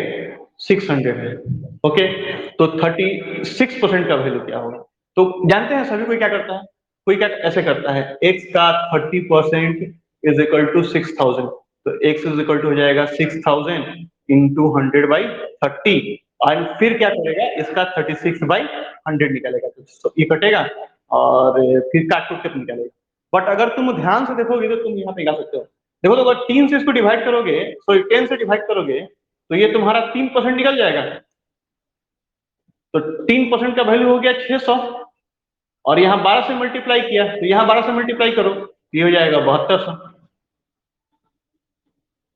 600 है, ओके, तो 36% का वैल्यू क्या होगा? तो जानते हैं सभी कोई क्या करता है, कोई क्या ऐसे करता है, x का 30% इज इक्वल टू 6000। तो x इज इक्वल टू हो जाएगा 6000 इंटू 100/30, और फिर क्या करेगा, इसका 36/100 निकालेगा, तो ये कटेगा और फिर काट कूट के निकालेगा। बट अगर तुम ध्यान से देखोगे तो तुम यहाँ पे निकाल सकते हो। देखो तो अगर 3 से इसको डिवाइड करोगे, सॉरी 10 से डिवाइड करोगे, तो ये तुम्हारा 3% निकल जाएगा। तो 3% का वैल्यू हो गया 600, और यहाँ 12 से मल्टीप्लाई किया, तो यहाँ 12 से मल्टीप्लाई करो, ये हो जाएगा 7200।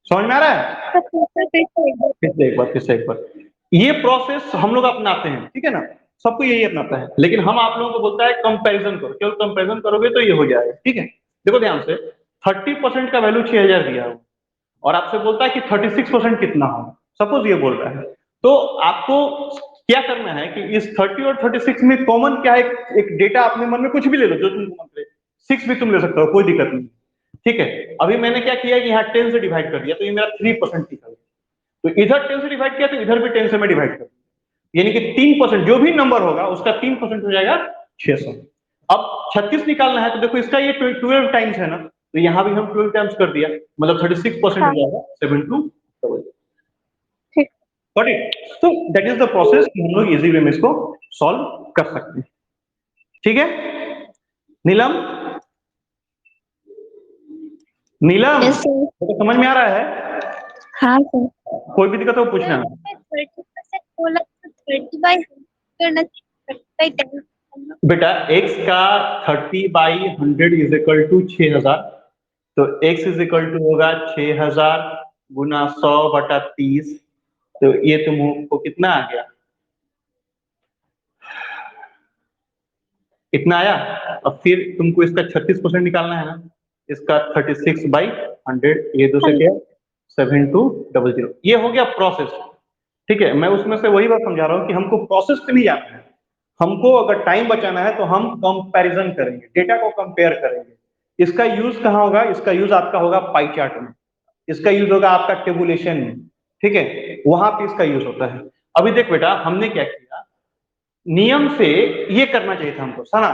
समझ में आ रहा है? फिर से एक बार ये प्रोसेस हम लोग अपनाते हैं, ठीक है ना, सबको यही अपनाता है, लेकिन हम आप लोगों को बोलता है कंपैरिजन करो, केवल कंपैरिजन करोगे तो ये हो जाएगा, ठीक है। देखो ध्यान से, 30% का वैल्यू 6000 दिया हो, और आपसे बोलता है कि 36% कितना हो, सपोज ये बोल रहा है, तो आपको क्या करना है कि इस 30 और 36 में कॉमन क्या है, एक डेटा अपने मन में कुछ भी ले लो जो तुमको मन करे, 6 भी तुम ले सकते हो, कोई दिक्कत नहीं, ठीक है। अभी मैंने क्या किया कि यहाँ 10 से डिवाइड कर दिया, तो ये मेरा 3% निकल गया। तो इधर 10 से डिवाइड किया, तो इधर भी 10 से मैं डिवाइड कर दिया, यानी कि 3%, जो भी नंबर होगा उसका 3% हो जाएगा 600। अब 36 निकालना है, तो देखो इसका ये 12 टाइम्स है ना, तो यहाँ भी हम 12 टाइम्स कर दिया, मतलब 36% हो जाएगा 7200। Got it? तो दैट इज द प्रोसेस कि हम लोग इजी वे में इसको सॉल्व कर सकते हैं, ठीक है। नीलम, नीलम, Yes, sir. तो समझ में आ रहा है? हाँ सर। कोई भी दिक्कत हो पूछना। 30% बोला तो 30/100 करना चाहिए, 30/10 करना। बेटा x का 30/100 इज इक्वल टू 6000, तो x इज इक्वल टू होगा 6000 गुना 100/30, तो ये तुमको कितना आ गया, इतना आया। अब फिर तुमको इसका 36% निकालना है ना, इसका 36/100, ये दो से क्या 7200, ये हो गया प्रोसेस, ठीक है। मैं उसमें से वही बात समझा रहा हूँ कि हमको प्रोसेस पे नहीं जाना है, हमको अगर टाइम बचाना है तो हम कंपैरिजन करेंगे, डेटा को कंपेयर करेंगे। इसका यूज कहाँ होगा, इसका यूज आपका होगा पाई चार्ट में, इसका यूज होगा आपका टेबुलेशन में, ठीक है, वहां पे इसका यूज होता है। अभी देख बेटा, हमने क्या किया, नियम से ये करना चाहिए था हमको, सना,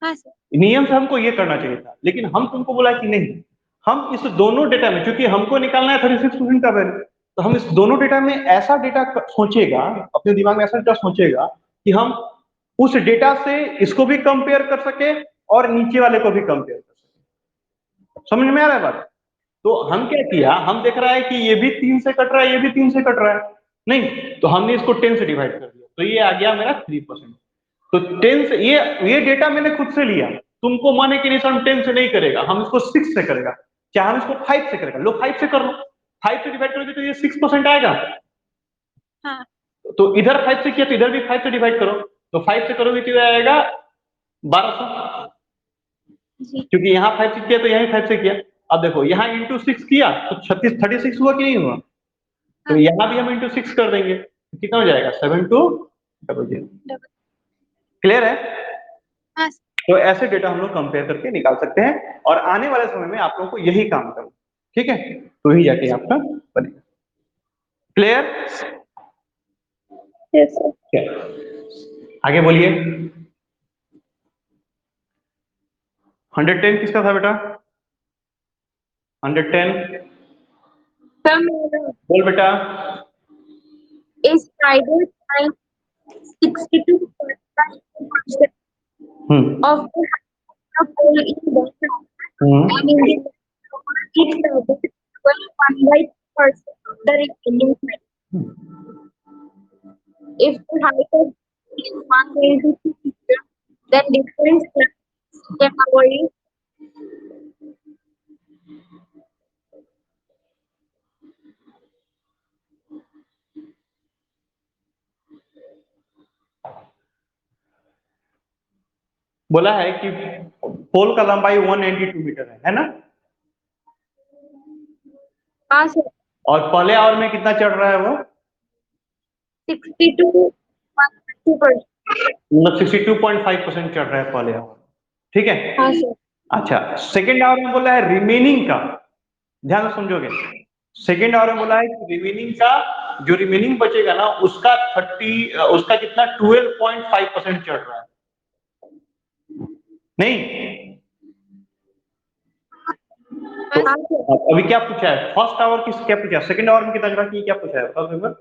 हाँ सर। नियम से हमको ये करना चाहिए था, लेकिन हम तुमको बोला कि नहीं, हम इस दोनों डेटा में, क्योंकि हमको निकालना है 36% का वैल्यू, तो हम इस दोनों डेटा में ऐसा डेटा सोचेगा, अपने दिमाग में ऐसा डेटा सोचेगा कि हम उस डेटा से इसको भी कंपेयर कर सके और नीचे वाले को भी कंपेयर कर सके। समझ में आ रहा है बात? तो हम क्या किया, हम देख रहा है कि ये भी 3 से कट रहा है, ये भी 3 से कट रहा है, नहीं, तो हमने इसको 10 से डिवाइड कर दिया, तो ये आ गया मेरा 3%। तो 10 से, ये डेटा मैंने खुद से लिया, तुमको मन है कि नहीं सर हम 10 से नहीं करेगा, हम इसको 6 से करेगा, चाहे हम इसको 5 से करेगा, लो 5 से कर लो, 5 से डिवाइड करोगे तो ये 6% आएगा। हाँ। तो इधर 5 से किया, तो इधर भी 5 से डिवाइड करो, तो 5 से करोगे तो ये आएगा 1200, क्योंकि यहाँ 5 से किया तो यहाँ 5 से किया। अब देखो यहाँ इंटू 6 किया तो 36 हुआ कि नहीं हुआ, तो यहाँ भी हम इंटू 6 कर देंगे, तो कितना हो जाएगा 7200। क्लियर है? हाँ। तो ऐसे डेटा हम लोग कंपेयर करके निकाल सकते हैं, और आने वाले समय में आप लोगों को यही काम करना, ठीक है, तो ही जाके आपका बनेगा। क्लियर? Yes, sir. आगे बोलिए। 110 किसका था बेटा? 110 बोल बेटा। is divided by 62.5% of the pole in the and in the each divided by 1/% of the remaining height. If the height of is 1/2 meter, then difference can avoid. बोला है कि पोल का लंबाई 192 मीटर है ना? हाँ सर। और पहले आवर में कितना चढ़ रहा है वो? 62.2%। मतलब 62.5% चढ़ रहा है पहले आवर, ठीक है। हाँ सर। अच्छा, सेकेंड आवर में बोला है रिमेनिंग का, ध्यान से समझोगे, सेकेंड आवर में बोला है कि रिमेनिंग का, जो रिमेनिंग बचेगा ना उसका उसका कितना 12.5% चढ़ रहा है, नहीं तो अभी क्या पूछा है, फर्स्ट आवर की क्या पूछा है, सेकंड आवर में कितना चढ़ा कि क्या पूछा है, बताओ एक बार।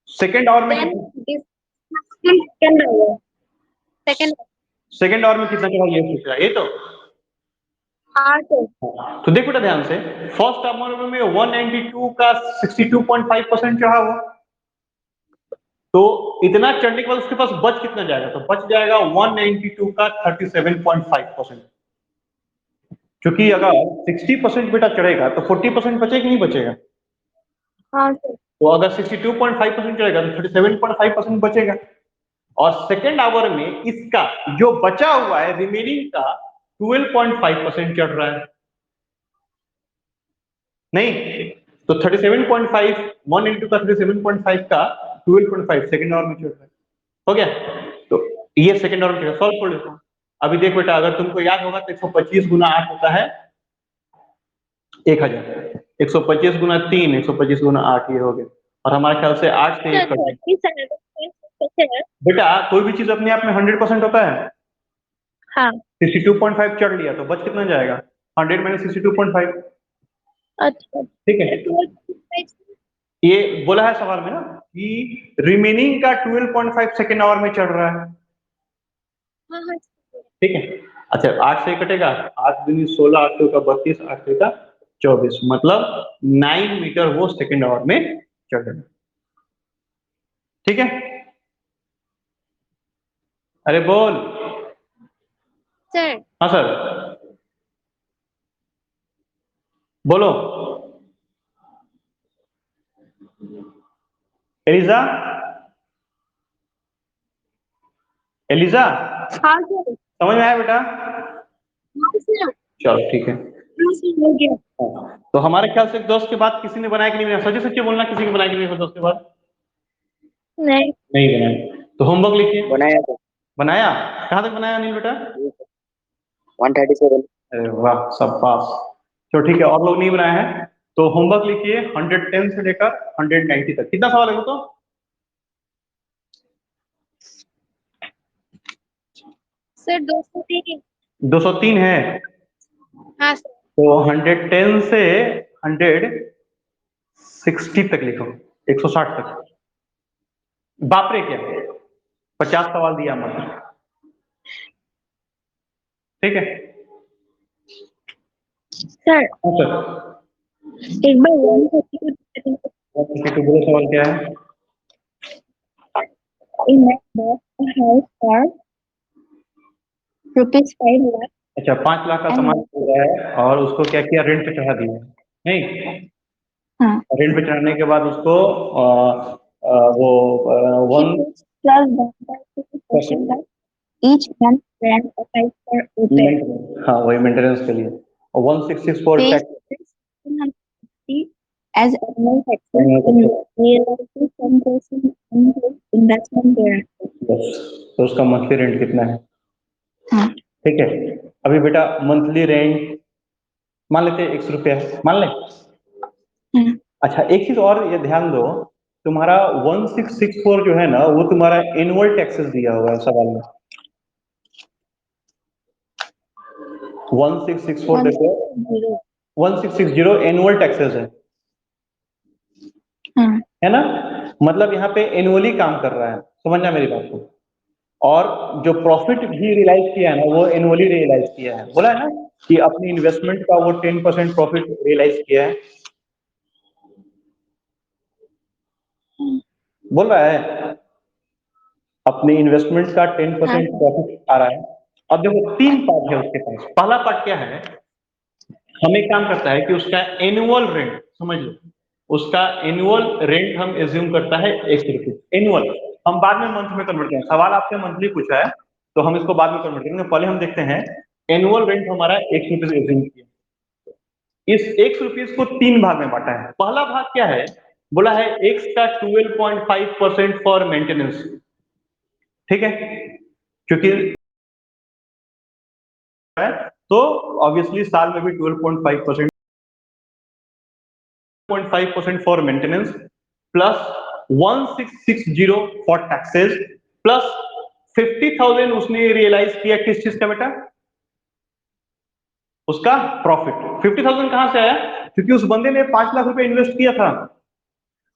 सेकंड आवर में सेकंड आवर में कितना चढ़ा ये पूछ रहा है, ये तो तो देख बेटा ध्यान से, फर्स्ट आवर में 192 का 62.5% चढ़ा हुआ, तो इतना चढ़ने के बाद उसके पास बच कितना जाएगा, तो बच जाएगा 192 का 37.5%, क्योंकि अगर 60% बेटा चढ़ेगा तो 40% बचेगा कि नहीं बचेगा, तो अगर 62.5% चढ़ेगा तो 37.5% बचेगा, और सेकेंड आवर में इसका जो बचा हुआ है रिमेनिंग का 12.5% चढ़ रहा है, नहीं तो 37.5 1 इंटू का 37.5 का 12.5 सेकेंड आवर में चढ़ रहा है, हो गया, तो ये सेकेंड आवर में सॉल्व कर लेता हूं। अभी देख बेटा, अगर तुमको याद होगा तो 125 गुना 8 होता है 1000, 125 गुना 3, 125 गुना 8, ये हो गया, और हमारे ख्याल से 8 से 1 बेटा कोई भी चीज अपने आप में 100% होता है, हाँ 62.5 चढ़ लिया तो बच कितना जाएगा, 100 माइनस 62.5, अच्छा ठीक है, ये बोला है सवाल में ना कि रिमेनिंग का 12.5 सेकेंड आवर में चढ़ रहा है, ठीक है। अच्छा 8 से कटेगा, 8 दूनी 16, 8 का 32, 8 का 24, मतलब 9 मीटर वो सेकेंड आवर में चढ़ रहा है, ठीक है। अरे बोल सर, हाँ सर बोलो, एलिजा, एलिजा हाँ सर, समझ में आया बेटा, हाँ सर, चलो ठीक है। हो गया। तो हमारे ख्याल से दोस्त के बाद किसी ने बनाया कि नहीं बनाया, सच्ची सच्ची बोलना, किसी ने बनाया कि नहीं दोस्त के बाद, नहीं नहीं बनाया, तो होमवर्क लिखिए, बनाया था बनाया, कहाँ तक बनाया अनिल बेटा, 137। अरे वाह सब पास, तो ठीक है, और लोग नहीं बनाए हैं तो होमवर्क लिखिए 110 से लेकर 190 तक, कितना सवाल है वो, तो सर 203। 203 है, हाँ सर, तो 110 से 160 तक लिखो, 160 तक, बाप रे क्या 50 सवाल दिया मतलब, ठीक है सर हाँ सर, एक बार 132 तो बोलो सवाल क्या है, in that bought a house for rupees 5 lakh अच्छा 5 लाख का and सामान मिल रहा है और उसको क्या किया, रेंट पे चढ़ा दिया, नहीं हाँ रेंट पे चढ़ाने के बाद उसको वो one plus bought by 50% that each month rent aside for repair हाँ वही मेंटेनेंस के लिए, और 1664 pays tax 150 as annual taxes and realizes 10% on his investment thereafter. बस, तो उसका मंथली रेंट कितना है, हाँ ठीक है। अभी बेटा मंथली रेंट मान लेते हैं 100 रुपया है, मान लें, हाँ अच्छा एक चीज और ये ध्यान दो, तुम्हारा 1664 जो है ना वो तुम्हारा एनुअल टैक्सेस दिया हुआ है सवाल में, 1664 देखो, 1660 एनुअल टैक्सेस है ना, मतलब यहाँ पे एनुअली काम कर रहा है, समझना मेरी बात को, और जो प्रॉफिट भी रियलाइज किया है ना वो एनुअली रियलाइज किया है, बोला है ना कि अपनी इन्वेस्टमेंट का वो 10% प्रॉफिट रियलाइज किया है, बोल रहा है अपनी इन्वेस्टमेंट का 10% प्रॉफिट आ रहा है। अब देखो 3 पार्ट है उसके पास, पहला पार्ट क्या है, हम एक काम करता है कि उसका एनुअल रेंट समझ लो, उसका एनुअल रेंट हम एज्यूम करता है 1 रुपये एनुअल, हम बाद में मंथ में कन्वर्ट करेंगे, सवाल आपसे मंथली पूछा है तो हम इसको बाद में कन्वर्ट करेंगे, पहले हम देखते हैं एनुअल रेंट हमारा 1 रुपये एज्यूम किया, इस 1 रुपये को 3 भाग में बांटा है, पहला भाग क्या है, बोला है एक्स का 12.5% फॉर मेंटेनेंस, ठीक है, क्योंकि है तो ऑब्वियसली साल में भी 12.5% for maintenance plus 1660 for taxes plus 50,000 उसने रियलाइज किया किस चीज का बेटा? उसका प्रॉफिट। 50,000 कहां से आया? क्योंकि उस बंदे ने 5 लाख रुपए इन्वेस्ट किया था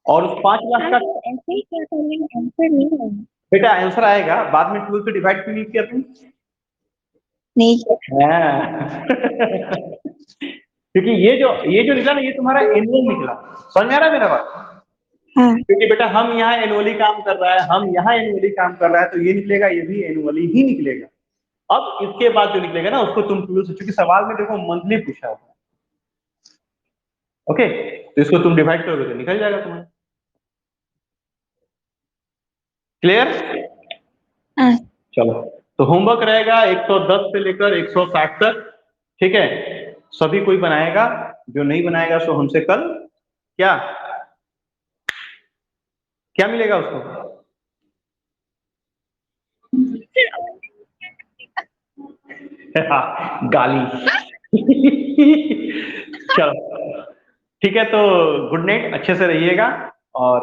और उस 5 लाख का ऐसे ही क्या था, आंसर नहीं है। बेटा आंसर आएगा बाद में। 12 से डिवाइड क्यों नहीं किया तुम? नहीं हाँ। क्योंकि ये जो निकला ना, ये तुम्हारा एनुअल निकला। समझ में आ रहा है मेरा बात? हाँ क्योंकि बेटा हम यहाँ एनुअली काम कर रहा है, हम यहाँ एनुअली काम कर रहा है, तो ये निकलेगा, ये भी एनुअली ही निकलेगा। अब इसके बाद जो निकलेगा ना, उसको तुम 12 से, क्योंकि सवाल में देखो मंथली पूछा हुआ है। ओके, तो इसको तुम डिवाइड करोगे तो निकल जाएगा तुम्हारा। क्लियर? हाँ चलो, तो होमवर्क रहेगा 110 से लेकर 160 तक। ठीक है, सभी कोई बनाएगा, जो नहीं बनाएगा सो हमसे कल क्या क्या मिलेगा उसको? गाली। चलो ठीक है, तो गुड नाइट, अच्छे से रहिएगा। और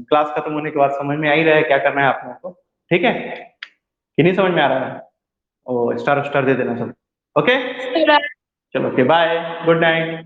क्लास खत्म होने के बाद समझ में आ ही रहा है क्या करना है आप लोगों को। ठीक है कि नहीं समझ में आ रहा है? ओ स्टार स्टार दे देना सब। ओके, चलो ओके, बाय, गुड नाइट।